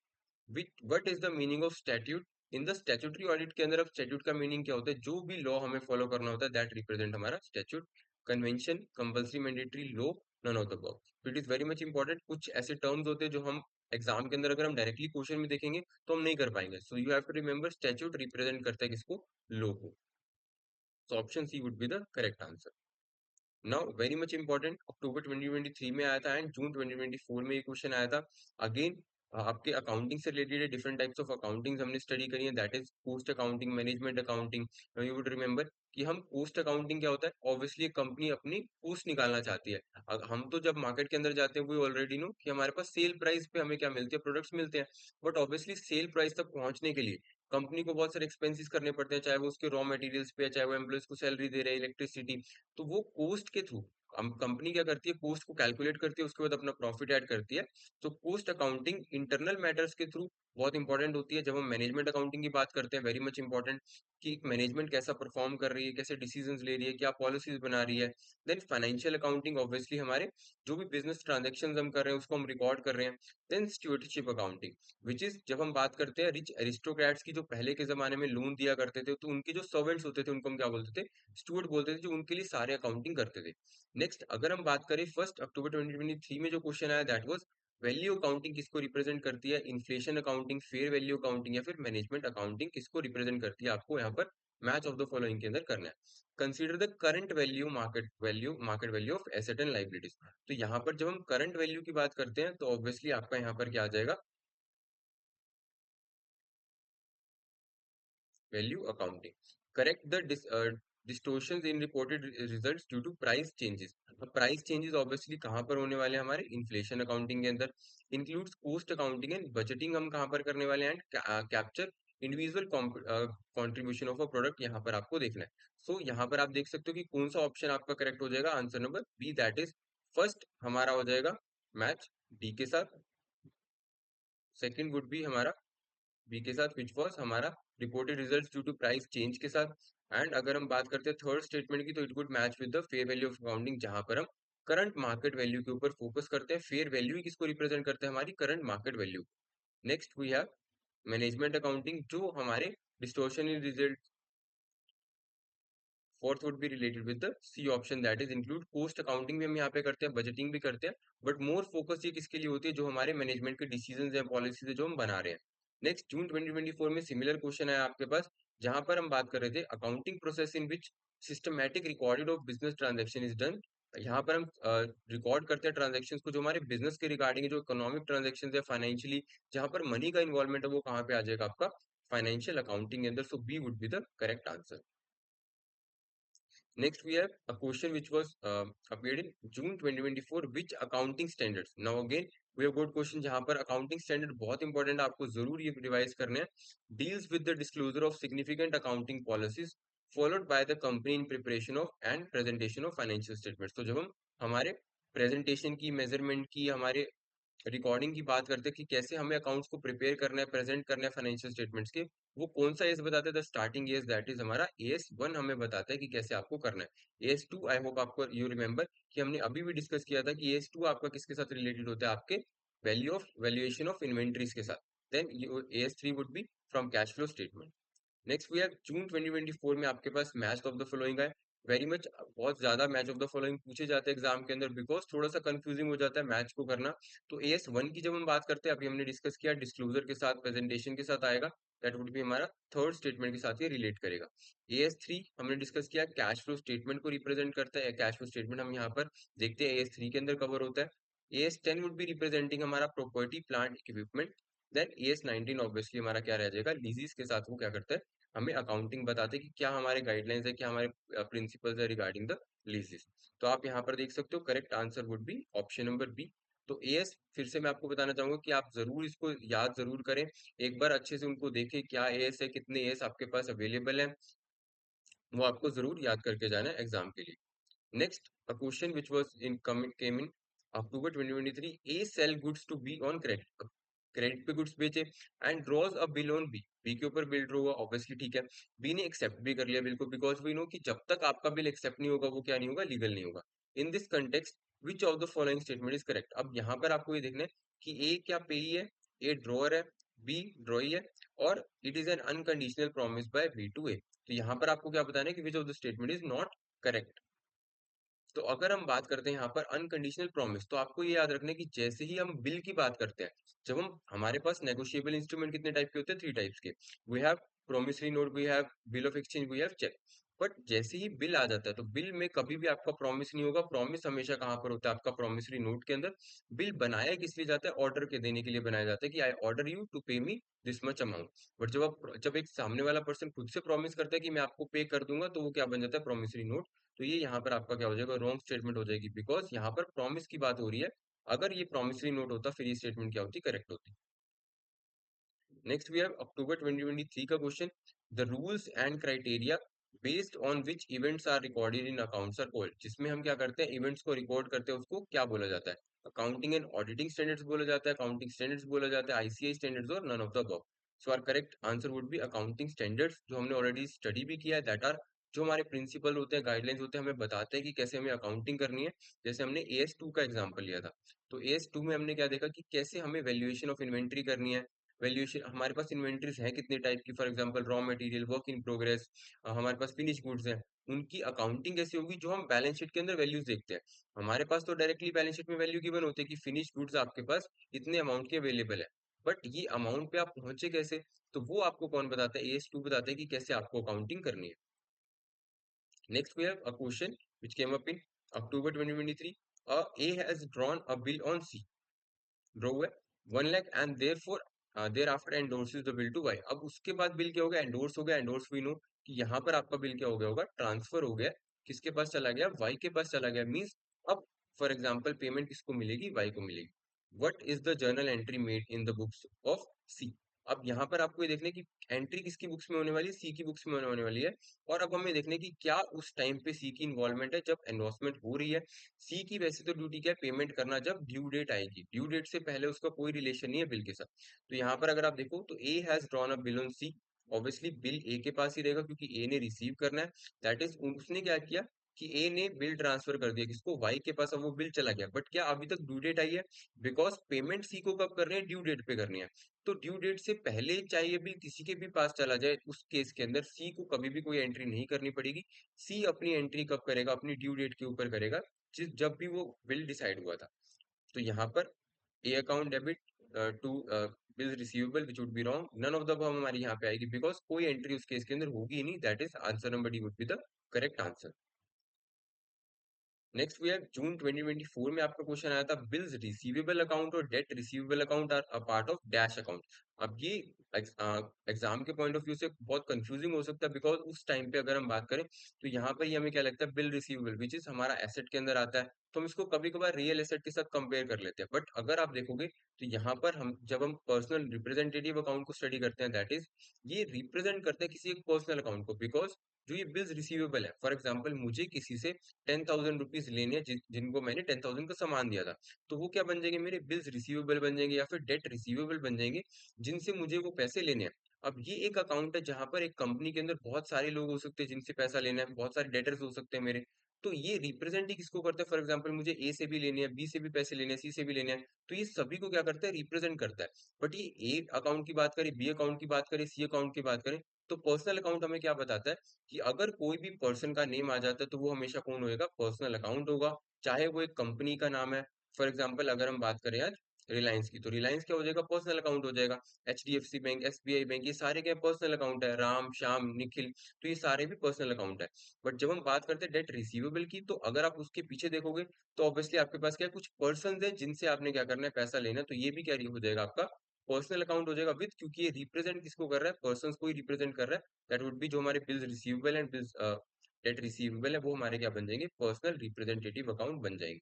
What is the meaning of statute. In the statutory audit के अंदर अब स्टैट्यूट का मीनिंग क्या होता है, जो भी लॉ हमें फॉलो करना होता है दैट रिप्रेजेंट हमारा statute. Convention, compulsory, mandatory, law, none of the above. It is very much important. कुछ ऐसे टर्म्स होते हैं जो हम एग्जाम के अंदर अगर हम डायरेक्टली क्वेश्चन में देखेंगे तो हम नहीं कर पाएंगे। So you have to remember statute represent करता है किसको, लॉ को। So option C would be the correct answer. Now very much important, October 2023 में आया था एंड जून 2024 में ये क्वेश्चन आया था। अगेन आपके अकाउंटिंग से related different types of accounting हमने स्टडी करी है, that is cost accounting, management accounting. You would remember कि हम कॉस्ट अकाउंटिंग क्या होता है, ऑब्वियसली कंपनी अपनी कॉस्ट निकालना चाहती है। हम तो जब मार्केट के अंदर जाते हैं वी ऑलरेडी नो कि हमारे पास सेल प्राइस पे हमें क्या मिलती है, प्रोडक्ट्स मिलते हैं। बट ऑब्वियसली सेल प्राइस तक पहुंचने के लिए कंपनी को बहुत सारे एक्सपेंसेस करने पड़ते हैं, चाहे वो उसके रॉ मटेरियल्स पे, चाहे वो एम्प्लॉयज को सैलरी दे रहे हैं, इलेक्ट्रिसिटी। तो वो कॉस्ट के थ्रू हम कंपनी क्या करती है, कॉस्ट को कैलकुलेट करती है, उसके बाद अपना प्रॉफिट ऐड करती है। तो कॉस्ट अकाउंटिंग इंटरनल मैटर्स के थ्रू बहुत इंपॉर्टेंट होती है। जब हम मैनेजमेंट अकाउंटिंग की बात करते हैं, वेरी मच इंपॉर्टेंट कि मैनेजमेंट कैसा परफॉर्म कर रही है, कैसे डिसीजंस ले रही है, क्या पॉलिसीज बना रही है। देन फाइनेंशियल अकाउंटिंग, ऑब्वियसली हमारे जो भी बिजनेस ट्रांजेक्शन हम कर रहे हैं उसको हम रिकॉर्ड कर रहे हैं। देन स्टूवर्डशिप अकाउंटिंग, विच इज जब हम बात करते हैं रिच एरिस्टोक्रेट्स की, जो पहले के जमाने में लोन दिया करते थे, तो उनके जो सर्वेंट्स होते थे उनको हम क्या बोलते थे, स्टूवर्ड बोलते थे, जो उनके लिए सारे अकाउंटिंग करते थे। नेक्स्ट अगर हम बात करें 1 अक्टूबर 2023 में जो क्वेश्चन आया दैट वाज वैल्यू अकाउंटिंग किसको रिप्रेजेंट करती है, inflation accounting, fair value accounting या फिर मैनेजमेंट अकाउंटिंग किसको रिप्रेजेंट करती है, आपको यहाँ पर मैच ऑफ द फॉलोइंग के अंदर करना है। Consider the current value, market value of asset and liabilities. तो यहाँ पर जब हम करंट वैल्यू की बात करते हैं तो ऑब्वियसली आपका यहाँ पर क्या आ जाएगा, value accounting. Correct the distortions in reported results due to price changes। अब प्राइस चेंजेस ऑब्वियसली कहाँ पर होने वाले हैं, हमारे इन्फ्लेशन अकाउंटिंग के अंदर। Includes cost accounting and budgeting, हम कहाँ पर करने वाले हैं, and capture individual contribution of a product, यहाँ पर आपको देखना है। सो यहाँ पर आप देख सकते हो कि कौन सा ऑप्शन आपका करेक्ट हो जाएगा, answer number B, that is first हमारा हो जाएगा मैच डी के साथ। सेकंड वुड बी हमारा बी के साथ, विच वॉज हमारा reported results due to price change के साथ। एंड अगर हम बात करते हैं थर्ड स्टेटमेंट की, तो it would match with the fair value of accounting, जहां पर हम करंट मार्केट वैल्यू के ऊपर फोकस करते हैं। फेयर वैल्यू ही किसको रिप्रेजेंट करते हैं, हमारी current market value. Next we have management accounting, जो हमारे distortion in result. Fourth would be related with the C option, that is include cost accounting भी हम यहाँ पे करते हैं, बजटिंग भी करते हैं, बट मोर फोकस ये किसके लिए होती है, जो हमारे मैनेजमेंट के डिसीजंस हैं, पॉलिसीज है जो हम बना रहे हैं। नेक्स्ट जून 2024 में सिमिलर क्वेश्चन आया आपके पास, जहां पर हम बात कर रहे थे accounting process in which systematic recorded of business transaction is done. यहाँ पर हम रिकॉर्ड करते हैं ट्रांजेक्शन को जो हमारे बिजनेस के रिगार्डिंग जो इकोनॉमिक ट्रांजेक्शन है फाइनेंशियली, जहां पर मनी का इन्वॉल्वमेंट है वो कहाँ पे आ जाएगा आपका फाइनेंशियल अकाउंटिंग के अंदर। So B would be the correct answer. Next, we have a question which was appeared in June 2024. Which accounting standards? Now again, we have got question जहाँ पर accounting standard बहुत important है, आपको जरूर ये revise करने हैं. Deals with the disclosure of significant accounting policies followed by the company in preparation of and presentation of financial statements. तो जब हम हमारे प्रेजेंटेशन की, मेजरमेंट की, हमारे रिकॉर्डिंग की बात करते हैं कि कैसे हमें अकाउंट्स को प्रिपेयर करना है, प्रेजेंट करना है फाइनेंशियल स्टेटमेंट्स के, वो कौन सा एस बताता है, the starting S, that is हमारा एस 1 हमें बताता है कि कैसे आपको करना है। एस 2 आई होप आपको यू रिमेंबर कि हमने अभी भी डिस्कस किया था कि एस 2 आपका किसके साथ रिलेटेड होता है, आपके वैल्यूएशन ऑफ इन्वेंट्रीज के साथ। Then S 3 would be from cash flow statement. Next we have June 2024 में आपके पास मैच ऑफ द फॉलोइंग है। वेरी मच बहुत ज्यादा मैच ऑफ द फॉलोइंग पूछे जाते हैं एग्जाम के अंदर, बिकॉज थोड़ा सा कंफ्यूजिंग हो जाता है मैच को करना। तो एस 1 की जब हम बात करते हैं, अभी हमने डिस्कस किया डिस्क्लोजर के साथ, प्रेजेंटेशन के साथ आएगा, दैट वुड बी हमारा थर्ड स्टेटमेंट के साथ ये रिलेट करेगा। एस 3 हमने डिस्कस किया कैश फ्लो स्टेटमेंट को रिप्रेजेंट करता है, कैश फ्लो स्टेटमेंट हम यहाँ पर देखते हैं एस 3 के अंदर कवर होता है। एस 10 वुड बी रिप्रेजेंटिंग हमारा property plant equipment. Then S 19 obviously हमारा क्या रह जाएगा, लीजेस के साथ वो क्या करता है, हमें अकाउंटिंग बताते हैं कि क्या हमारे गाइडलाइंस है, क्या हमारे प्रिंसिपल्स है रिगार्डिंग द लीजेस। तो आप यहाँ पर देख सकते हो correct answer would be option number B. तो एएस फिर से मैं आपको बताना चाहूंगा कि आप जरूर इसको याद जरूर करें, एक बार अच्छे से उनको देखें क्या एएस है, कितने एएस आपके पास अवेलेबल है, वो आपको जरूर याद करके जाना है एग्जाम के लिए। Next, a question which was in came in October 2023. A sell goods to B on credit. Credit पे गुड्स बेचे and draws a bill on B, B के ऊपर बिल ड्रॉ हुआ, ऑब्वियसली ठीक है, बी ने एक्सेप्ट भी कर लिया बिल को, बिकॉज वी नो कि जब तक आपका बिल एक्सेप्ट नहीं होगा वो क्या नहीं होगा, लीगल नहीं होगा। In this context which of the following statement is correct. अब यहाँ पर आपको ये देखना है कि ए क्या पेई है, ए ड्रॉअर है, बी ड्रॉई है, और it is an unconditional promise by B to A. तो यहाँ पर आपको क्या बताना है कि which of the statement is not correct. तो अगर हम बात करते हैं यहाँ पर अनकंडीशनल प्रॉमिस, तो आपको ये याद रखना है कि जैसे ही हम बिल की बात करते हैं, जब हम हमारे पास नेगोशिएबल इंस्ट्रूमेंट कितने टाइप के होते हैं, 3 टाइप्स के। We have promissory note, we have bill of exchange, we have cheque. But जैसे ही बिल आ जाता है, तो बिल में कभी भी आपका प्रॉमिस नहीं होगा। प्रॉमिस हमेशा कहाँ पर होता है, आपका प्रोमिसरी नोट के अंदर। बिल बनाया किस लिए जाता है, ऑर्डर के देने के लिए बनाया जाता है कि आई ऑर्डर यू टू पे me this much amount. But जब एक सामने वाला पर्सन खुद से प्रॉमिस करता है कि मैं आपको पे कर दूंगा, तो वो क्या बन जाता है, प्रोमिसरी नोट। तो ये यहाँ पर आपका क्या हो जाएगा, रॉन्ग स्टेटमेंट हो जाएगी, बिकॉज यहाँ पर प्रॉमिस की बात हो रही है। अगर ये प्रॉमिसरी नोट होता फिर ये स्टेटमेंट क्या होती, करेक्ट होती। नेक्स्ट वी हैव अक्टूबर 2023 का question. The rules and criteria based on which events are recorded in accounts are called. जिसमें हम क्या करते हैं, इवेंट्स को रिकॉर्ड करते हैं, उसको क्या बोला जाता है, अकाउंटिंग एंड ऑडिटिंग स्टैंडर्ड्स बोला जाता है, अकाउंटिंग स्टैंडर्ड्स बोला जाता है, आईसीआई स्टैंडर्ड्स, और none of the above. So are correct answer would be accounting standards, जो हमने ऑलरेडी स्टडी भी किया है, दैट आर जो हमारे प्रिंसिपल होते हैं, गाइडलाइंस होते हैं, हमें बताते हैं कि कैसे हमें अकाउंटिंग करनी है। जैसे हमने एएस 2 का एग्जांपल लिया था, तो एएस 2 में हमने क्या देखा कि कैसे हमें वैल्यूएशन ऑफ इन्वेंट्री करनी है। वैल्यूएशन हमारे पास इन्वेंट्रीज है कितने टाइप की, for example raw material, work in progress, हमारे पास फिनिश गुड्स है, उनकी अकाउंटिंग कैसे होगी, जो हम बैलेंस शीट के अंदर वैल्यूज देखते हैं। हमारे पास तो डायरेक्टली बैलेंस शीट में वैल्यू गिवन होती है कि फिनिश गुड्स आपके पास इतने अमाउंट के अवेलेबल है, बट ये अमाउंट पे आप पहुंचे कैसे, तो वो आपको कौन बताता है, एएस 2 बताता है कि कैसे आपको अकाउंटिंग करनी है। Next, we have a question which came up in October 2023. A has drawn a bill on C. Draw हुआ 1 lakh and thereafter endorses the bill to Y. अब उसके बाद बिल क्या हो गया, एंडोर्स हो गया। एंडोर्स वी नो कि यहाँ पर आपका बिल क्या हो गया होगा, ट्रांसफर हो गया, किसके पास चला गया, वाई के पास चला गया। मीन्स अब फॉर एग्जाम्पल पेमेंट किसको मिलेगी, वाई को मिलेगी। What is the journal entry made in the books of C. अब यहाँ पर आपको ये देखने की एंट्री किसकी बुक्स में होने वाली है, सी की बुक्स में होने वाली है। और अब हमें देखने की क्या उस टाइम पे सी की इन्वॉल्वमेंट है जब एनडोर्समेंट हो रही है। सी की वैसे तो ड्यूटी क्या है, पेमेंट करना, जब ड्यू डेट आएगी, ड्यू डेट से पहले उसका कोई रिलेशन नहीं है बिल के साथ। तो यहाँ पर अगर आप देखो तो A has drawn a bill on C, obviously bill A के पास ही रहेगा क्योंकि ए ने रिसीव करना है। दैट इज उसने क्या किया कि ए ने बिल ट्रांसफर कर दिया किसको, वाई के पास, अब वो बिल चला गया, बट क्या अभी तक ड्यू डेट आई है? बिकॉज पेमेंट सी को कब करनी है? ड्यू डेट पे करनी है। तो ड्यू डेट से पहले चाहे ये बिल किसी के भी पास चला जाए, उस केस के अंदर सी को कभी भी कोई एंट्री नहीं करनी पड़ेगी। सी अपनी एंट्री कब करेगा? अपनी ड्यू डेट के ऊपर करेगा, जब भी वो बिल डिसाइड हुआ था। तो यहाँ पर A account debit to bill receivable which would be wrong, none of the above हमारी यहाँ पे आएगी, बिकॉज कोई एंट्री उस केस के अंदर होगी ही नहीं। That is answer number D would be the correct answer. Next we have June 2024 में आपका क्वेश्चन आया था, बिल्स रिसीवेबल अकाउंट और debt receivable account are a part of dash account. अब ये एग्जाम के पॉइंट ऑफ व्यू से बहुत कंफ्यूजिंग हो सकता है, बिकॉज उस टाइम पे अगर हम बात करें तो यहाँ पर ही हमें क्या लगता है, बिल रिसीवेबल विच इज हमारा एसेट के अंदर आता है, तो हम इसको कभी कभार रियल एसेट के साथ कंपेयर कर लेते हैं। बट अगर आप देखोगे तो यहाँ पर हम जब हम पर्सनल रिप्रेजेंटेटिव अकाउंट को स्टडी करते हैं, दैट इज ये रिप्रेजेंट करते हैं किसी एक पर्सनल अकाउंट को, बिकॉज जो ये बिल्स रिसीवेबल है, फॉर एग्जाम्पल मुझे किसी से 10,000 रुपीज लेने हैं, जिनको मैंने 10,000 का सामान दिया था, तो वो क्या बन जाएंगे? मेरे बिल्स रिसीवेबल बन जाएंगे या फिर डेट रिसीवेबल बन जाएंगे, जिनसे मुझे वो पैसे लेने हैं। अब ये एक अकाउंट है जहां पर एक कंपनी के अंदर बहुत सारे लोग हो सकते हैं जिनसे पैसा लेना है, बहुत सारे डेटर्स हो सकते हैं मेरे। तो ये रिप्रेजेंट ही किसको करता है? फॉर एग्जाम्पल मुझे ए से भी लेने हैं, बी से भी पैसे लेने हैं, सी से भी लेने हैं, तो ये सभी को क्या करता है? रिप्रेजेंट करता है। बट ये ए अकाउंट की बात करें, बी अकाउंट की बात करें, सी अकाउंट की बात करें, तो पर्सनल अकाउंट हमें क्या बताता है कि अगर कोई भी पर्सन का नेम आ जाता है तो वो हमेशा कौन होएगा? पर्सनल अकाउंट होगा, चाहे वो एक कंपनी का नाम है। फॉर एग्जांपल अगर हम बात करें आज रिलायंस की, तो रिलायंस क्या हो जाएगा? पर्सनल अकाउंट हो जाएगा। एचडीएफसी बैंक, एसबीआई बैंक, ये सारे क्या पर्सनल अकाउंट है? राम, श्याम, निखिल, तो ये सारे भी पर्सनल अकाउंट है। बट जब हम बात करते हैं डेट रिसीवेबल की, तो अगर आप उसके पीछे देखोगे तो ऑब्वियसली आपके पास क्या है? कुछ पर्सन है जिनसे आपने क्या करना है? पैसा लेना है, तो ये भी क्या हो जाएगा? आपका पर्सनल अकाउंट हो जाएगा विद, क्योंकि ये रिप्रेजेंट किसको कर रहा है? पर्सन को ही रिप्रेजेंट कर रहा है। दैट वुड बी जो हमारे bills receivable and bills debt receivable है, वो हमारे क्या बन जाएंगे? पर्सनल रिप्रेजेंटेटिव अकाउंट बन जाएंगे।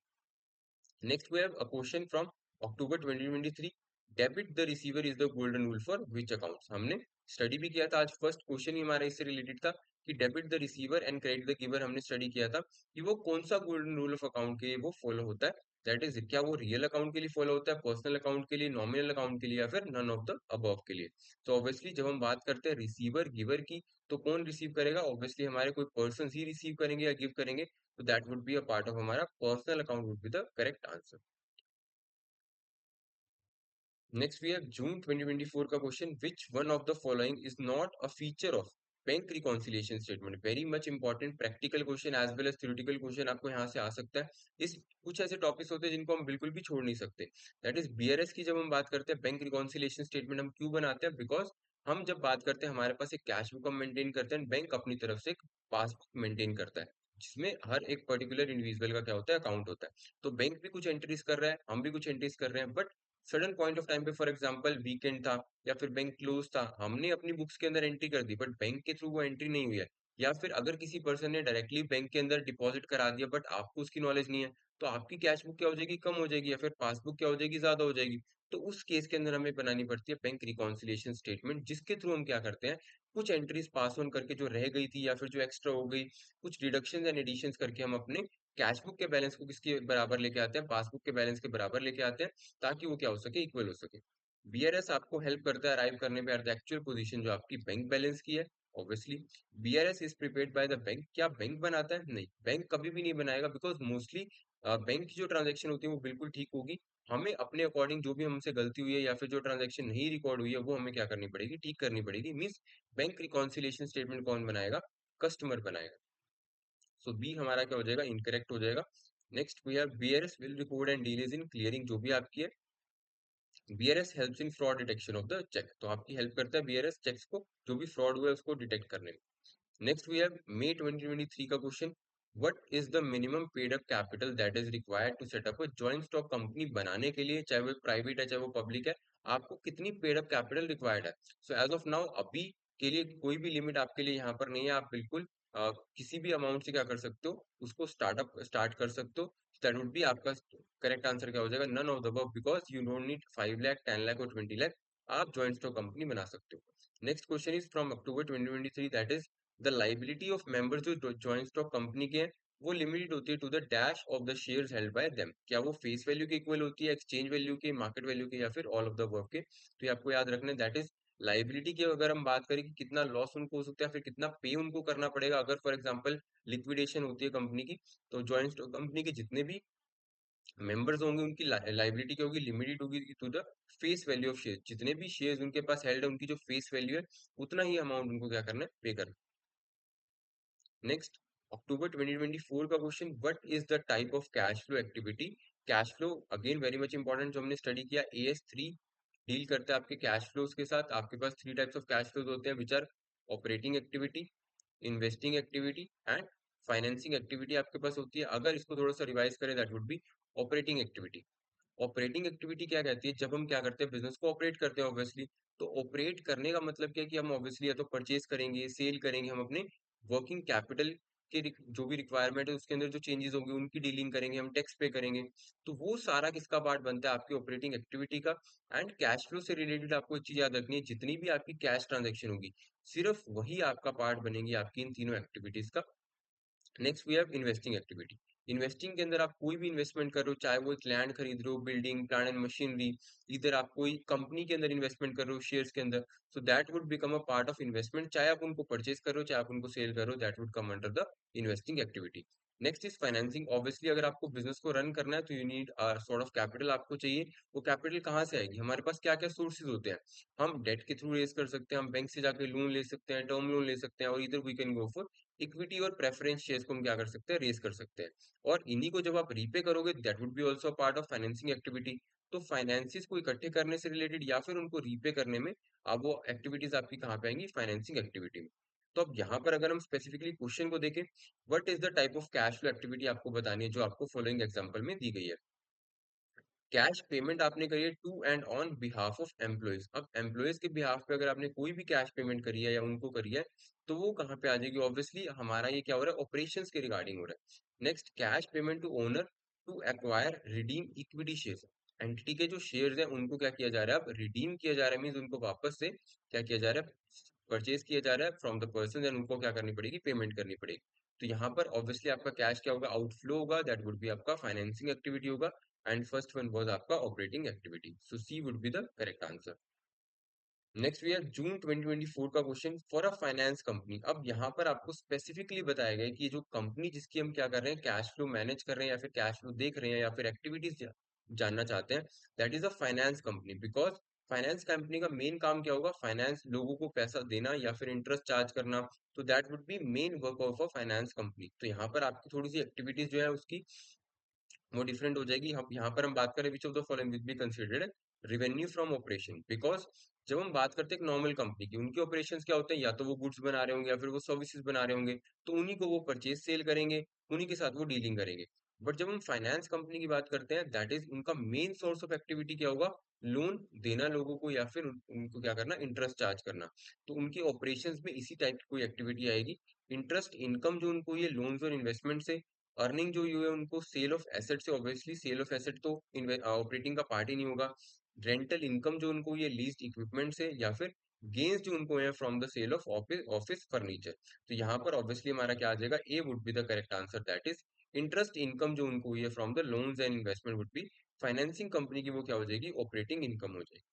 Next we have a question from October 2023, debit the receiver is the golden rule for which accounts. हमने स्टडी भी किया था, आज फर्स्ट क्वेश्चन ही हमारा इससे रिलेटेड था कि debit the receiver and credit the giver. हमने स्टडी किया था कि वो कौन सा गोल्डन रूल ऑफ अकाउंट के लिए वो फॉलो होता है। दैट इज, क्या वो रियल अकाउंट के लिए फॉलो होता है, पर्सनल अकाउंट के लिए, नॉमिनल अकाउंट के लिए, या फिर नन ऑफ द अबव के लिए। तो ऑब्वियसली जब हम बात करते हैं रिसीवर गिवर की, तो कौन रिसीव करेगा? ऑब्वियसली हमारे कोई पर्सन ही रिसीव करेंगे या गिव करेंगे, तो that would be a part of हमारा personal account, would be the correct answer. Next we have June 2024 का question, which one of the following is not a feature of bank reconciliation statement. Very much important practical question as well as theoretical question आपको यहाँ से आ सकता है। इस कुछ ऐसे topics होते हैं जिनको हम बिल्कुल भी छोड़ नहीं सकते। दैट इज बीआरएस की जब हम बात करते हैं, बैंक रिकॉन्सिलिएशन स्टेटमेंट हम क्यों बनाते हैं? बिकॉज हम जब बात करते हैं हमारे पास एक कैश बुक हम मेंटेन करते हैं, बैंक अपनी तरफ से एक पासबुक मेंटेन करता है, जिसमें हर एक पर्टिकुलर इंडिविजुअल का क्या होता है? अकाउंट होता है। तो बैंक भी कुछ एंट्रीज कर रहा है, हम भी कुछ एंट्रीज कर रहे हैं, but sudden point of time पे, फॉर एग्जांपल वीकेंड था या फिर बैंक क्लोज था, हमने अपनी बुक्स के अंदर एंट्री कर दी, बट बैंक के थ्रू वो एंट्री नहीं हुई है। या फिर अगर किसी पर्सन ने डायरेक्टली बैंक के अंदर डिपॉजिट करा दिया, बट आपको उसकी नॉलेज नहीं है, तो आपकी कैश बुक क्या हो जाएगी? कम हो जाएगी, या फिर पासबुक क्या हो जाएगी? ज्यादा हो जाएगी। तो उस केस के अंदर हमें बनानी पड़ती है बैंक रिकॉन्सिलिएशन स्टेटमेंट, जिसके थ्रू हम क्या करते हैं? कुछ एंट्रीज पास ऑन करके जो रह गई थी या फिर जो एक्स्ट्रा हो गई, कुछ डिडक्शन एंड एडिशन करके हम अपने कैश बुक के बैलेंस को किसके बराबर लेके आते हैं? पासबुक के बैलेंस के बराबर लेके आते हैं, ताकि वो क्या हो सके? इक्वल हो सके। बीआरएस आपको हेल्प करता है अराइव करने में एट द एक्चुअल पोजीशन जो आपकी बैंक बैलेंस की है। Obviously BRS is prepared by the bank. क्या बैंक बनाता है? नहीं, बैंक कभी भी नहीं बनाएगा, बिकॉज मोस्टली बैंक की जो ट्रांजेक्शन होती है वो बिल्कुल ठीक होगी। हमें अपने अकॉर्डिंग जो भी हमसे गलती हुई है या फिर जो ट्रांजेक्शन नहीं रिकॉर्ड हुई है, वो हमें क्या करनी पड़ेगी? ठीक करनी पड़ेगी। मीन्स बैंक रिकॉन्सिलिएशन स्टेटमेंट कौन बनाएगा? कस्टमर बनाएगा। सो बी हमारा क्या हो जाएगा? इनकरेक्ट हो जाएगा। Next we have BRS will record and delays in clearing. जो भी आपकी है, BRS helps in fraud detection of the cheque. तो आपकी हेल्प करता है बीआरएस चेक्स को, जो भी फ्रॉड हुआ है उसको डिटेक्ट करने में। नेक्स्ट वी हैव मई 2023 का question, what is the minimum paid up capital that is required to set up a joint stock company बनाने के लिए, चाहे वो प्राइवेट है चाहे वो पब्लिक है, आपको कितनी पेड अप कैपिटल रिक्वायर्ड है? सो एज ऑफ नाउ अभी के लिए कोई भी लिमिट आपके लिए यहाँ पर नहीं है, आप बिल्कुल किसी भी अमाउंट से क्या कर सकते हो? उसको स्टार्ट कर सकते हो। दैट वुड बी आपका करेक्ट आंसर क्या हो जाएगा? None of the above, because you don't need 5 lakh, 10 lakh और 20 लाख। आप जॉइंट स्टॉक कंपनी बना सकते हो। Next question is from October 2023, that is the liability of members जो जॉइंट स्टॉक कंपनी के हैं, वो लिमिटेड होती है to the dash of the shares held by them. क्या वो फेस वैल्यू के इक्वल होती है, एक्सचेंज वैल्यू के, मार्केट वैल्यू के, या फिर ऑल ऑफ द अबव के? तो ये आपको याद रखना है, दैट इज लाइबिलिटी की अगर हम बात करें कि कितना लॉस उनको हो सकता है, फिर कितना पे उनको करना पड़ेगा अगर फॉर एग्जांपल लिक्विडेशन होती है कंपनी की, तो जॉइंट स्टॉक कंपनी के जितने भी मेंबर्स होंगे उनकी लाइबिलिटी क्या होगी, लिमिटेड होगी to the face value of share. जितने भी शेयर्स उनके पास हेल्ड है, उनकी जो फेस वैल्यू है, उतना ही अमाउंट उनको क्या करना है, पे करना। नेक्स्ट, अक्टूबर 2024 का question, what is the type of cash flow activity. Cash flow again very much important, जो हमने स्टडी किया AS3 डील करता है आपके कैश फ्लोज के साथ। आपके पास three types of cash flows होते हैं, which are operating activity, investing activity and financing activity आपके पास होती है। अगर इसको थोड़ा सा रिवाइज करें, that would B operating activity. Operating activity क्या कहती है, जब हम क्या करते हैं, बिजनेस को ऑपरेट करते हैं ऑब्वियसली। तो ऑपरेट करने का मतलब क्या है कि हम ऑब्वियसली या तो परचेज करेंगे, सेल करेंगे, हम अपने वर्किंग कैपिटल के जो भी रिक्वायरमेंट है उसके अंदर जो चेंजेस होंगे उनकी डीलिंग करेंगे, हम टैक्स पे करेंगे। तो वो सारा किसका पार्ट बनता है, आपकी ऑपरेटिंग एक्टिविटी का। एंड कैश फ्लो से रिलेटेड आपको एक चीज याद रखनी है, जितनी भी आपकी कैश ट्रांजेक्शन होगी, सिर्फ वही आपका पार्ट बनेगी आपकी इन तीनों एक्टिविटीज का। Next we have investing activity. Investing के अंदर आप कोई भी इन्वेस्टमेंट कर रहे हो, चाहे वो एक लैंड खरीद रहे हो, बिल्डिंग, प्लांट एंड मशीनरी, इधर आप कोई कंपनी के अंदर इन्वेस्टमेंट कर रहे हो शेयर्स के अंदर, so that would become a part of investment. चाहे आप उनको परचेज कर रहे हो, चाहे आप उनको सेल कर रहे हो, that would come under the investing activity. Next is financing. Obviously अगर आपको बिजनेस को रन करना है तो you need sort of capital आपको चाहिए। वो कैपिटल कहाँ से आएगी, हमारे पास क्या क्या सोर्सेज होते हैं। हम डेट के थ्रू रेज कर सकते हैं, हम बैंक से जाके लोन ले सकते हैं, टर्म लोन ले सकते हैं, और इधर we can go for equity और प्रेफरेंस शेयर्स को हम क्या कर सकते हैं, रेस कर सकते हैं। और इन्हीं को जब आप रीपे करोगे, that would B also part of financing activity. तो फाइनेंसिस को इकट्ठे करने से रिलेटेड या फिर उनको रीपे करने में, अब वो एक्टिविटीज आपकी कहाँ पे आएंगी, फाइनेंसिंग एक्टिविटी में। तो अब यहाँ पर अगर हम स्पेसिफिकली क्वेश्चन को देखें, what is the type of cash flow activity आपको बतानी है, जो आपको फॉलोइंग एग्जांपल में दी गई है। कैश पेमेंट आपने करी है to and on behalf of employees. अब एम्प्लॉयज के बिहाफ पे अगर आपने कोई भी कैश पेमेंट करी है या उनको करी है, तो वो कहाँ पे आ जाएगी, ऑब्वियसली हमारा ये क्या हो रहा है, ऑपरेशंस के रिगार्डिंग हो रहा है। Next, cash payment to owner to acquire redeem equity shares. Entity के जो शेयर्स हैं उनको क्या किया जा रहा है, अब रिडीम किया जा रहा है, मीन्स उनको वापस से क्या किया जा रहा है, परचेज किया जा रहा है फ्रॉम द पर्सन, एंड उनको क्या करनी पड़ेगी, पेमेंट करनी पड़ेगी। तो यहाँ पर ऑब्वियसली आपका कैश क्या होगा, आउटफ्लो होगा, दैट वुड बी आपका फाइनेंसिंग एक्टिविटी होगा। एंड फर्स्ट वन वाज आपका operating activity, so C would be the correct answer. Next we have June 2024 का question, for a finance company. अब यहाँ पर आपको स्पेसिफिकली बताया गया है कि जो कंपनी जिसकी हम क्या कर रहे हैं, कैश फ्लो मैनेज कर रहे हैं या फिर कैश फ्लो देख रहे हैं या फिर एक्टिविटीज जानना चाहते हैं, that is a finance company. Because finance company का मेन काम क्या होगा, फाइनेंस, लोगों को पैसा देना या फिर इंटरेस्ट चार्ज करना। तो that would B main work of a finance company. तो यहाँ पर आपकी थोड़ी सी एक्टिविटीज जो है उसकी वो डिफरेंट हो जाएगी। हम यहाँ पर हम बात करें विच of the following will be considered revenue from operation. Because जब हम बात करते हैं एक नॉर्मल कंपनी की, उनके ऑपरेशंस क्या होते हैं, या तो वो गुड्स बना रहे होंगे या फिर वो सर्विसेज बना रहे होंगे, तो उन्हीं को वो परचेज सेल करेंगे, उन्हीं के साथ वो डीलिंग करेंगे। बट जब हम फाइनेंस कंपनी की बात करते हैं, दैट इज उनका मेन सोर्स ऑफ एक्टिविटी क्या होगा, लोन देना लोगों को या फिर उनको क्या करना, इंटरेस्ट चार्ज करना। तो उनके ऑपरेशंस में इसी टाइप की कोई एक्टिविटी आएगी। इंटरेस्ट इनकम जो उनको ये लोन्स और इन्वेस्टमेंट से, अर्निंग जो ये है उनको सेल ऑफ एसेट से, ऑब्वियसली सेल ऑफ एसेट तो ऑपरेटिंग का पार्ट ही नहीं होगा। रेंटल इनकम जो उनको ये लीज्ड इक्विपमेंट से, या फिर गेन्स जो उनको है from the sale of office office furniture. तो यहाँ पर ऑब्वियसली हमारा क्या आ जाएगा, A would be the correct answer, that is interest income जो उनको हुई है from the loans and investment would be financing company की, वो क्या हो जाएगी, ऑपरेटिंग इनकम हो जाएगी।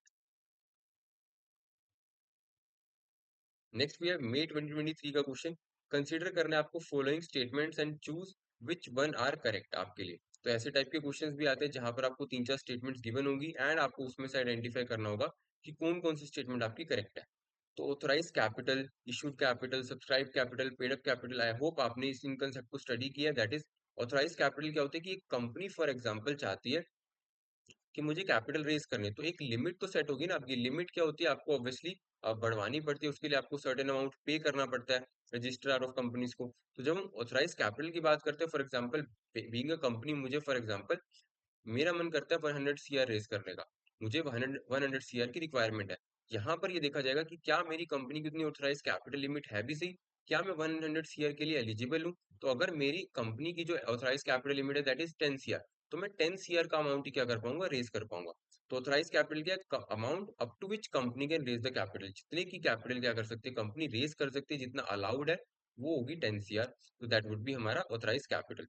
नेक्स्ट वी हैव मई 2023 का क्वेश्चन, कंसीडर करना है आपको following statements and choose which one are correct आपके लिए। तो ऐसे टाइप के क्वेश्चंस भी आते हैं जहां पर आपको तीन चार स्टेटमेंट्स गिवन होगी एंड आपको उसमें से आइडेंटिफाई करना होगा कि कौन कौन सी स्टेटमेंट आपकी करेक्ट है। तो authorise capital, issued capital, subscribe capital, paid up capital, I hope आपने इस इन कंसेप्ट को स्टडी किया। दैट इज, ऑथराइज कैपिटल क्या होता है कि एक कंपनी फॉर एग्जांपल चाहती है कि मुझे कैपिटल रेज करनी है, तो एक लिमिट तो सेट होगी ना आपकी। लिमिट क्या होती है, आपको ऑब्वियसली बढ़वानी पड़ती है, उसके लिए आपको सर्टेन अमाउंट पे करना पड़ता है रजिस्ट्रार ऑफ कंपनीज को। तो जब हम ऑथराइज कैपिटल की बात करते हैं, for example being a company, मुझे फॉर एग्जांपल मेरा मन करता है 100 सीआर रेज करने का, मुझे 100 सीआर की रिक्वायरमेंट है। यहाँ पर ये देखा जाएगा कि क्या मेरी कंपनी की उतनी ऑथराइज कैपिटल लिमिट है भी सही, क्या मैं 100 सीआर के लिए एलिजिबल हूँ। तो अगर मेरी कंपनी की जो ऑथराइज कैपिटल लिमिट है दैट इज 10 सीआर, तो मैं 10 सीआर का अमाउंट ही क्या कर पाऊंगा, रेज कर पाऊंगा। तो ऑथराइज कैपिटल क्या, amount up to which company can raise the capital, जितने की कैपिटल क्या कर सकती है कंपनी, रेज कर सकती है, जितना अलाउड है वो होगी 10 सीआर। तो दैट वुड बी हमारा ऑथराइज कैपिटल।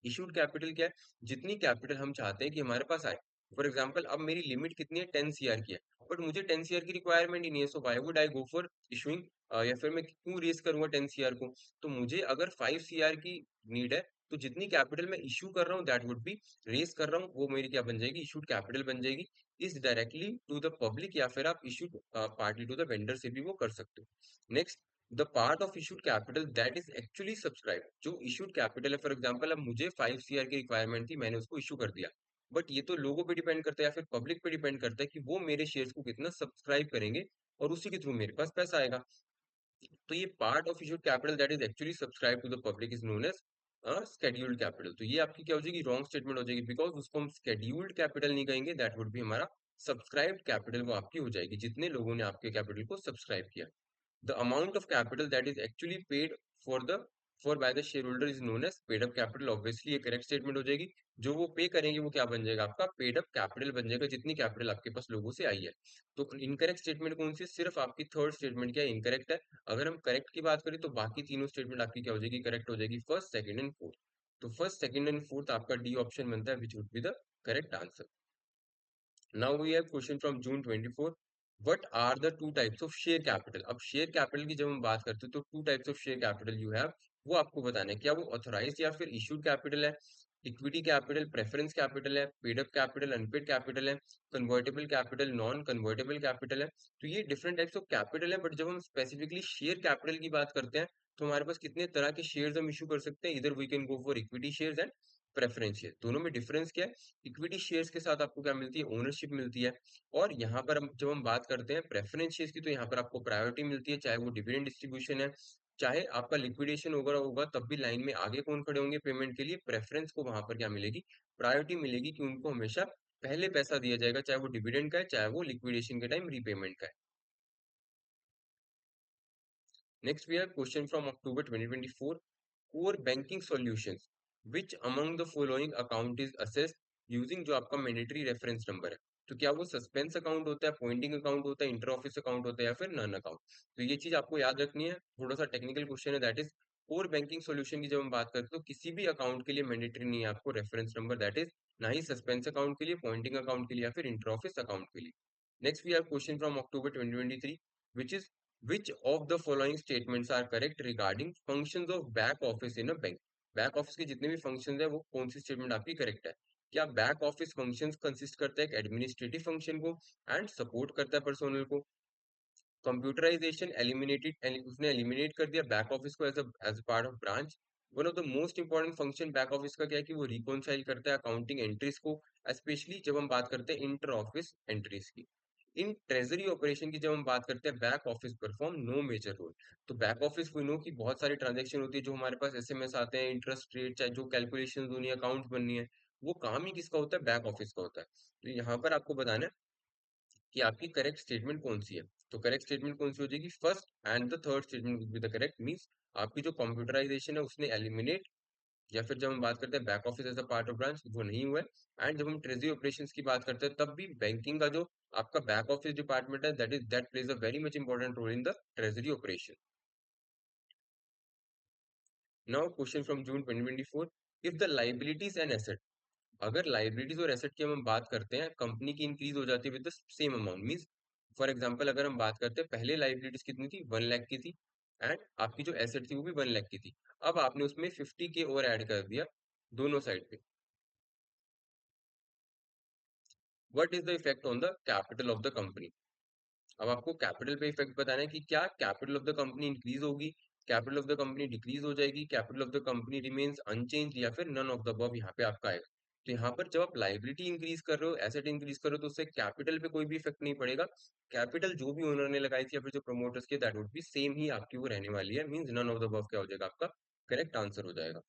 इशूड कैपिटल क्या है, जितनी कैपिटल हम चाहते हैं कि हमारे पास आए। फॉर एग्जाम्पल अब मेरी लिमिट कितनी है 10 CR की है, बट मुझे 10 CR की रिक्वायरमेंट ही नहीं है, so why would I go for issuing, या फिर मैं क्यों रेस करूंगा 10 CR को। तो मुझे अगर 5 CR की नीड है, तो जितनी कैपिटल मैं इशू कर रहा हूँ दैट वुड बी, रेस कर रहा हूँ वो मेरी क्या बन जाएगी, इशूड कैपिटल बन जाएगी, is directly to the public, या फिर आप issued partly to the vendor से भी वो कर सकते हो। Next, the part of issued capital that is actually subscribe, जो इशूड कैपिटल है, फॉर एग्जाम्पल अब मुझे 5 CR की रिक्वायरमेंट थी, मैंने उसको इशू कर दिया, बट ये तो लोगों पे डिपेंड करता है या फिर पब्लिक पे डिपेंड करता है कि वो मेरे शेयर्स को कितना सब्सक्राइब करेंगे, और उसी के थ्रू मेरे पास पैसा आएगा। तो ये part of issued capital that is actually subscribe to the public is known as scheduled capital. तो ये आपकी क्या हो जाएगी, रॉन्ग स्टेटमेंट हो जाएगी, बिकॉज उसको हम स्केड्यूल्ड कैपिटल नहीं कहेंगे, दैट वुड बी हमारा सब्सक्राइब्ड कैपिटल, वो आपकी हो जाएगी जितने लोगों ने आपके कैपिटल को सब्सक्राइब किया। The amount of capital that is actually paid for the for by the shareholder is known as paid up capital। Obviously ये करेक्ट स्टेटमेंट हो जाएगी, जो वो पे करेंगे वो क्या बन जाएगा, आपका पेड अप कैपिटल बन जाएगा, जितनी कैपिटल आपके पास लोगों से आई है। तो इनकरेक्ट स्टेटमेंट कौन सी है, सिर्फ आपकी थर्ड स्टेटमेंट क्या इनकरेक्ट है। अगर हम करेक्ट की बात करें तो बाकी तीनों स्टेटमेंट आपकी क्या हो जाएगी, करेक्ट हो जाएगी, फर्स्ट सेकंड एंड फोर्थ। तो फर्स्ट सेकंड एंड फोर्थ आपका डी ऑप्शन बनता है, विच would be the correct answer. Now we have question from June 24. What are the two types of share capital? अब शेयर कैपिटल की जब हम बात करते हैं तो two types of share capital you have, वो आपको बताना है, क्या वो ऑथराइज्ड या फिर इशूड कैपिटल है, इक्विटी कैपिटल, प्रेफरेंस कैपिटल है, paid up capital, unpaid capital है, convertible capital, non convertible capital है। तो ये डिफरेंट टाइप्स ऑफ कैपिटल है, बट जब हम स्पेसिफिकली शेयर कैपिटल की बात करते हैं तो हमारे पास कितने तरह के शेयर्स हम इशू कर सकते हैं, इधर we can go for equity shares and preference share. दोनों में डिफरेंस क्या है, इक्विटी शेयर्स के साथ आपको क्या मिलती है, ओनरशिप मिलती है, और यहाँ पर हम जब हम बात करते हैं प्रेफरेंस शेयर्स की, तो यहाँ पर आपको प्रायोरिटी मिलती है, चाहे वो डिविडेंड डिस्ट्रीब्यूशन है, चाहे आपका लिक्विडेशन वगैरह होगा, तब भी लाइन में आगे कौन खड़े होंगे पेमेंट के लिए, प्रेफरेंस को वहां पर क्या मिलेगी, प्रायोरिटी मिलेगी, कि उनको हमेशा पहले पैसा दिया जाएगा, चाहे वो डिविडेंड का है, चाहे वो लिक्विडेशन के टाइम रीपेमेंट का है। Next we have question from October 2024। Core banking solutions, which among the following account is assessed using, जो आपका मैंडेटरी रेफरेंस नंबर है। तो क्या वो सस्पेंस अकाउंट होता है, पॉइंटिंग अकाउंट होता है, इंटर ऑफिस अकाउंट होता है, या फिर नन अकाउंट। तो ये चीज आपको याद रखनी है, थोड़ा सा टेक्निकल क्वेश्चन है, that is core banking solution की जब हम बात करते हैं तो किसी भी अकाउंट के लिए मैंडेटरी नहीं है आपको रेफरेंस नंबर, दैट इज ना ही सस्पेंस अकाउंट के लिए, पॉइंटिंग अकाउंट के लिए, या फिर इंटर ऑफिस अकाउंट के लिए। Next we have question from October 2023, which is which of the following statements are correct regarding functions of back office in a bank। Back office के जितने भी फंक्शंस है वो कौन सी स्टेटमेंट आपकी करेक्ट है। क्या बैक ऑफिस फंक्शंस कंसिस्ट करता है एक एडमिनिस्ट्रेटिव फंक्शन को एंड सपोर्ट करता है पर्सोनल को। कंप्यूटराइजेशन एलिमिनेटेड, उसने एलिमिनेट कर दिया बैक ऑफिस को as a part of branch. One of the most important function back office का क्या है कि वो रिकॉन्साइल करता है अकाउंटिंग एंट्रीज को, स्पेशली जब हम बात करते हैं इंटर ऑफिस एंट्रीज की। इन ट्रेजरी ऑपरेशन की जब हम बात करते हैं back office perform no major role. तो बैक ऑफिस वी नो की बहुत सारी ट्रांजेक्शन होती है, जो हमारे पास एसएमएस आते हैं, इंटरेस्ट रेट, चाहे जो कैलकुलेशन होनी है, अकाउंट बननी है, वो काम ही किसका होता है, बैक ऑफिस का होता है। तो यहाँ पर आपको बताना है कि आपकी करेक्ट स्टेटमेंट कौन सी है। तो करेक्ट स्टेटमेंट कौन सी हो जाएगी, first and the third statement will be the correct, means आपकी जो कंप्यूटराइजेशन है उसने एलिमिनेट, या फिर जब हम बात करते हैं back office as a part of branch वो नहीं हुआ है, एंड जब हम ट्रेजरी ऑपरेशंस की बात करते हैं तब भी बैंकिंग का जो आपका बैक ऑफिस डिपार्टमेंट है that plays a very much important role in the treasury operation. Now question from June 2024, if the liabilities and asset, अगर लाइबिलिटीज और एसेट की हम बात करते हैं, कंपनी की इंक्रीज हो जाती है with the same amount, means for example अगर हम बात करते हैं पहले लाइबिलिटीज कितनी थी, 1 लाख की थी, एंड आपकी जो एसेट थी वो भी 1 लाख की थी, अब आपने उसमें 50K और ऐड कर दिया दोनों साइड पे, what is the effect on the capital of the company. अब आपको कैपिटल पे इफेक्ट बताना है कि क्या capital of the company increase होगी, capital of the company decrease हो जाएगी, capital of the company remains unchange, या फिर नन ऑफ द अबव यहाँ पे आपका आएगा। तो यहाँ पर जब आप लाइबिलिटी इंक्रीज कर रहे हो, एसेट इंक्रीज कर रहे हो, तो उससे कैपिटल पे कोई भी इफेक्ट नहीं पड़ेगा। कैपिटल जो भी ओनर ने लगाई थी या फिर जो प्रमोटर्स की, दैट वुड बी सेम ही आपकी वो रहने वाली है, means none of the above क्या हो जाएगा, आपका करेक्ट आंसर हो जाएगा।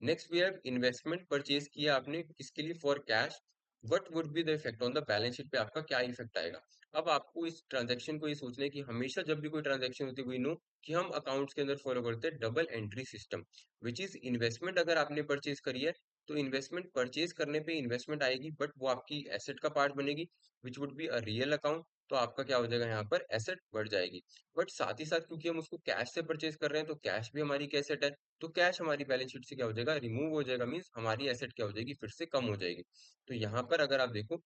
Next we have investment purchase किया आपने किसके लिए, for cash, what would be the effect on the balance sheet पे, आपका क्या इफेक्ट आएगा। अब आपको इस ट्रांजैक्शन को ये सोचना है कि हमेशा जब भी कोई ट्रांजैक्शन होती है, वी नो कि हम अकाउंट्स के अंदर फॉलो करते हैं double entry system, which is investment अगर आपने परचेज करी है तो इन्वेस्टमेंट परचेज करने पे इन्वेस्टमेंट आएगी, बट वो आपकी एसेट का पार्ट बनेगी, विच would be a real account. तो आपका क्या हो जाएगा यहाँ पर एसेट बढ़ जाएगी। बट साथ ही साथ क्योंकि हम उसको कैश से परचेज कर रहे हैं तो कैश भी हमारी एक एसेट है, तो कैश हमारी बैलेंस शीट से क्या हो जाएगा, रिमूव हो जाएगा, मीन्स हमारी एसेट क्या हो जाएगी, फिर से कम हो जाएगी। तो यहाँ पर अगर आप देखो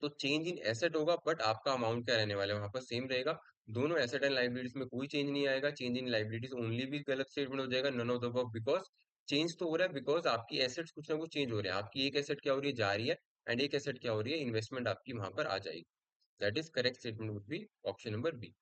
तो चेंज इन एसेट होगा बट आपका अमाउंट क्या रहने वाला है, वहां पर सेम रहेगा। दोनों एसेट एंड लाइबिलिटीज में कोई चेंज नहीं आएगा। चेंज इन लाइबिलिटीज ओनली भी गलत स्टेटमेंट हो जाएगा, none of the above, because change तो हो रहा है बिकॉज आपकी एसेट्स कुछ ना कुछ चेंज हो रहे हैं। आपकी एक एसेट क्या हो रही है, जा रही है, एंड एक एसेट क्या हो रही है, इन्वेस्टमेंट आपकी वहां पर आ जाएगी। That is correct statement would be option number B.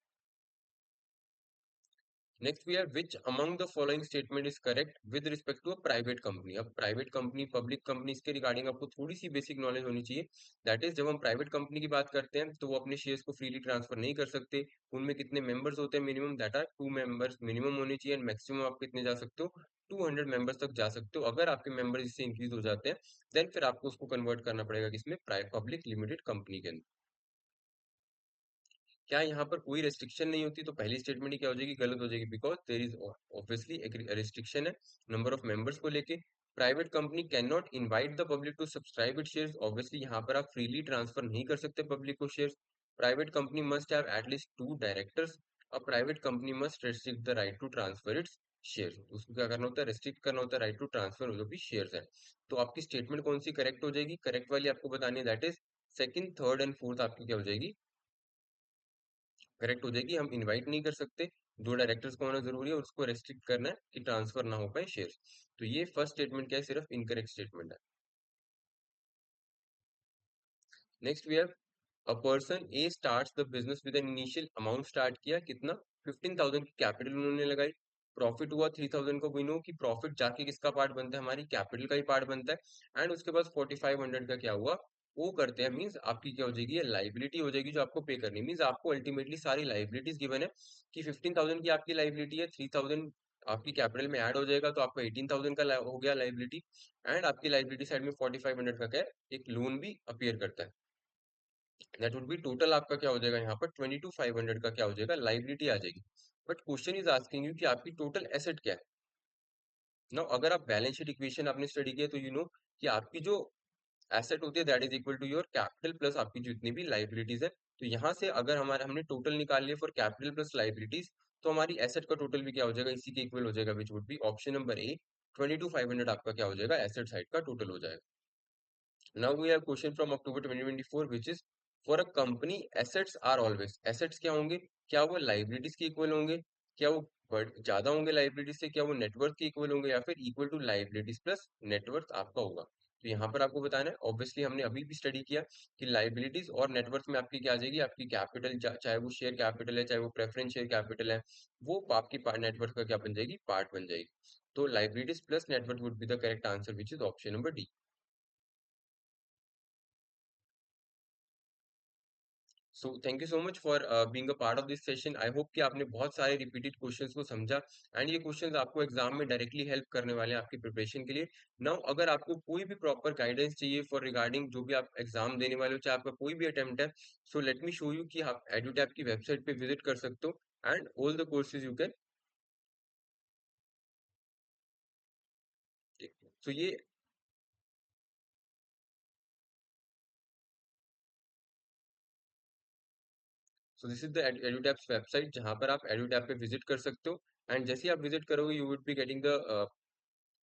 Next we have which among the following statement is correct with respect to a private company. अब प्राइवेट कंपनी, पब्लिक कंपनी के रिगार्डिंग आपको थोड़ी सी basic knowledge होनी चाहिए। That is जब हम private company की बात करते हैं तो वो अपने शेयर्स को फ्रीली ट्रांसफर नहीं कर सकते। उनमें कितने मेंबर्स होते हैं, minimum that are 2 members minimum होने चाहिए, एंड मैक्सिमम आप कितने जा सकते हो, 200 मेंबर्स तक जा सकते हो। अगर आपके मेंबर्स इससे इंक्रीज हो जाते हैं देन फिर आपको उसको कन्वर्ट करना पड़ेगा किसमें, पब्लिक लिमिटेड कंपनी के अंदर। क्या यहाँ पर कोई रेस्ट्रिक्शन नहीं होती तो पहली स्टेटमेंट ही क्या हो जाएगी, गलत हो जाएगी, बिकॉज देर इज ऑब्वियसली एक रेस्ट्रिक्शन है नंबर ऑफ मेंबर्स को लेके। Private company can not invite the public to subscribe it shares, obviously यहाँ पर आप फ्रीली ट्रांसफर नहीं कर सकते पब्लिक को shares. Private company must have at least 2 directors. A private company must restrict the right to transfer its shares, उसको क्या करना होता है, रेस्ट्रिक्ट करना होता है राइट टू ट्रांसफर जो भी शेयर्स है। तो आपकी स्टेटमेंट कौन सी करेक्ट हो जाएगी, करेक्ट वाली आपको बतानी है, that is second, third and fourth आपकी क्या हो जाएगी, करेक्ट हो जाएगी। हम इनवाइट नहीं कर सकते, 2 डायरेक्टर्स को होना जरूरी है, और उसको रेस्ट्रिक्ट करना है कि ट्रांसफर ना हो पाए शेयर्स। तो ये फर्स्ट स्टेटमेंट क्या है, सिर्फ इनकरेक्ट स्टेटमेंट है। Next we have a person A starts the business with an initial amount, start किया कितना, 15,000 की कैपिटल उन्होंने लगाई, प्रॉफिट हुआ 3,000 को। वी नो कि प्रॉफिट जाके किसका पार्ट बनता है, हमारी कैपिटल का ही पार्ट बनता है, एंड उसके बाद 4,500 का क्या हुआ, वो करते हैं, मीन्स आपकी क्या हो जाएगी, ये लाइबिलिटी हो जाएगी जो आपको पे करनी, मीन्स आपको अल्टीमेटली सारी लाइबिलिटीज गिवन है कि 15,000 की आपकी लाइबिलिटी है, 3,000 आपकी कैपिटल में ऐड हो जाएगा तो आपका 18,000 का हो गया लाइबिलिटी, एंड आपकी लाइबिलिटी साइड में 4,500 का क्या है, एक लोन भी अपीयर करता है। दैट वुड बी टोटल आपका क्या हो जाएगा यहाँ पर 22,500 का क्या हो जाएगा, लाइबिलिटी आ जाएगी। But question is asking you कि आपकी टोटल एसेट क्या है। नाउ अगर आप बैलेंस शीट इक्वेशन आपने स्टडी किया तो यू नो कि आपकी जो एसेट होती है that is equal to your capital plus आपकी जितनी भी लाइबिलिटीज है। तो यहाँ से अगर हमारे हमने टोटल निकाल लिया फॉर कैपिटल प्लस लाइबिलिटीज, तो हमारी एसेट का टोटल भी क्या हो जाएगा, इसी के इक्वल हो जाएगा, विच would be option number A, 22,500 आपका क्या हो जाएगा, एसेट साइड का टोटल हो जाएगा। Now we have question from October 2024 which is for a company assets are always, assets क्या होंगे, क्या वो liabilities के इक्वल होंगे, क्या वो ज्यादा होंगे liabilities से, क्या वो नेटवर्थ के इक्वल होंगे, या फिर equal to liabilities plus net worth आपका होगा। तो यहाँ पर आपको बताना है, ऑब्वियसली हमने अभी भी स्टडी किया कि लाइबिलिटीज और नेटवर्थ में आपकी क्या आ जाएगी, आपकी कैपिटल, चाहे वो शेयर कैपिटल है चाहे वो प्रेफरेंस शेयर कैपिटल है, वो आपकी नेटवर्थ का क्या बन जाएगी, पार्ट बन जाएगी। तो liabilities plus net worth would be the correct answer which is option number D. So thank you so much for being a part of this session. I hope कि आपने बहुत सारे रिपीटेड क्वेश्चंस को समझा, एंड ये क्वेश्चंस आपको exam में directly help करने वाले हैं आपकी प्रिपरेशन के लिए। नाउ अगर आपको कोई भी प्रॉपर गाइडेंस चाहिए फॉर रिगार्डिंग जो भी आप एग्जाम देने वाले हो, चाहे आपका कोई भी अटेम्प्ट है, so let me show you कि आप एडुटैप की वेबसाइट पे विजिट कर सकते हो, and all the courses you can. So ये, so this is the Edutaps website जहां पर आप एडुटैप पे विजिट कर सकते हो, एंड जैसे ही आप विजिट करोगे you would be getting the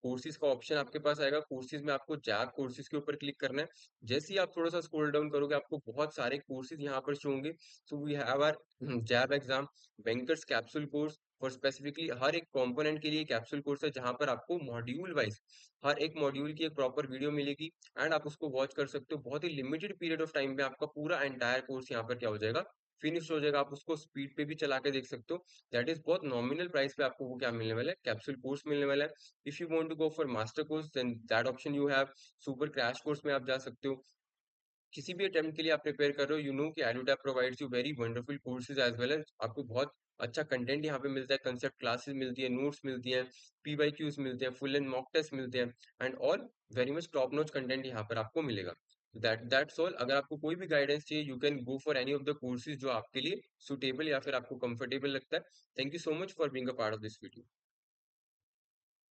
courses का ऑप्शन आपके पास आएगा। कोर्सेज में आपको जैब कोर्सेज के ऊपर क्लिक करना है। जैसे ही आप थोड़ा सा स्क्रॉल डाउन करोगे आपको बहुत सारे कोर्सेज यहाँ पर शो होंगे। So we have our JAIIB exam, bankers capsule course, और स्पेसिफिकली हर एक कंपोनेंट के लिए कैप्सूल कोर्स है जहां पर आपको मॉड्यूल वाइज हर एक मॉड्यूल की एक प्रॉपर वीडियो मिलेगी, एंड आप उसको वॉच कर सकते हो। बहुत ही लिमिटेड पीरियड ऑफ टाइम में आपका पूरा एंटायर कोर्स यहाँ पर क्या हो जाएगा, फिनिश हो जाएगा। आप उसको स्पीड पे भी चला के देख सकते हो। दैट इज बहुत नॉमिनल प्राइस पे आपको वो क्या मिलने वाला है, कैप्सूल कोर्स मिलने वाला है। If you want to go for master course then that option you have, super crash course में आप जा सकते हो। किसी भी अटेम्प्ट के लिए आप प्रिपेयर कर रहे हो, यू नो कि Edutap provides you very wonderful courses as well as, आपको बहुत अच्छा कंटेंट यहाँ पे मिलता है, कंसेप्ट क्लासेस मिलती है, नोट्स मिलती हैं, पीवाईक्यूज मिलते हैं, फुल एंड मॉक टेस्ट मिलते हैं, and all very much top notch content यहाँ पर आपको मिलेगा। That's all. अगर आपको कोई भी गाइडेंस चाहिए you can go for any of the courses जो आपके लिए सुटेबल या फिर आपको कंफर्टेबल लगता है। Thank you so much for being a part of this video.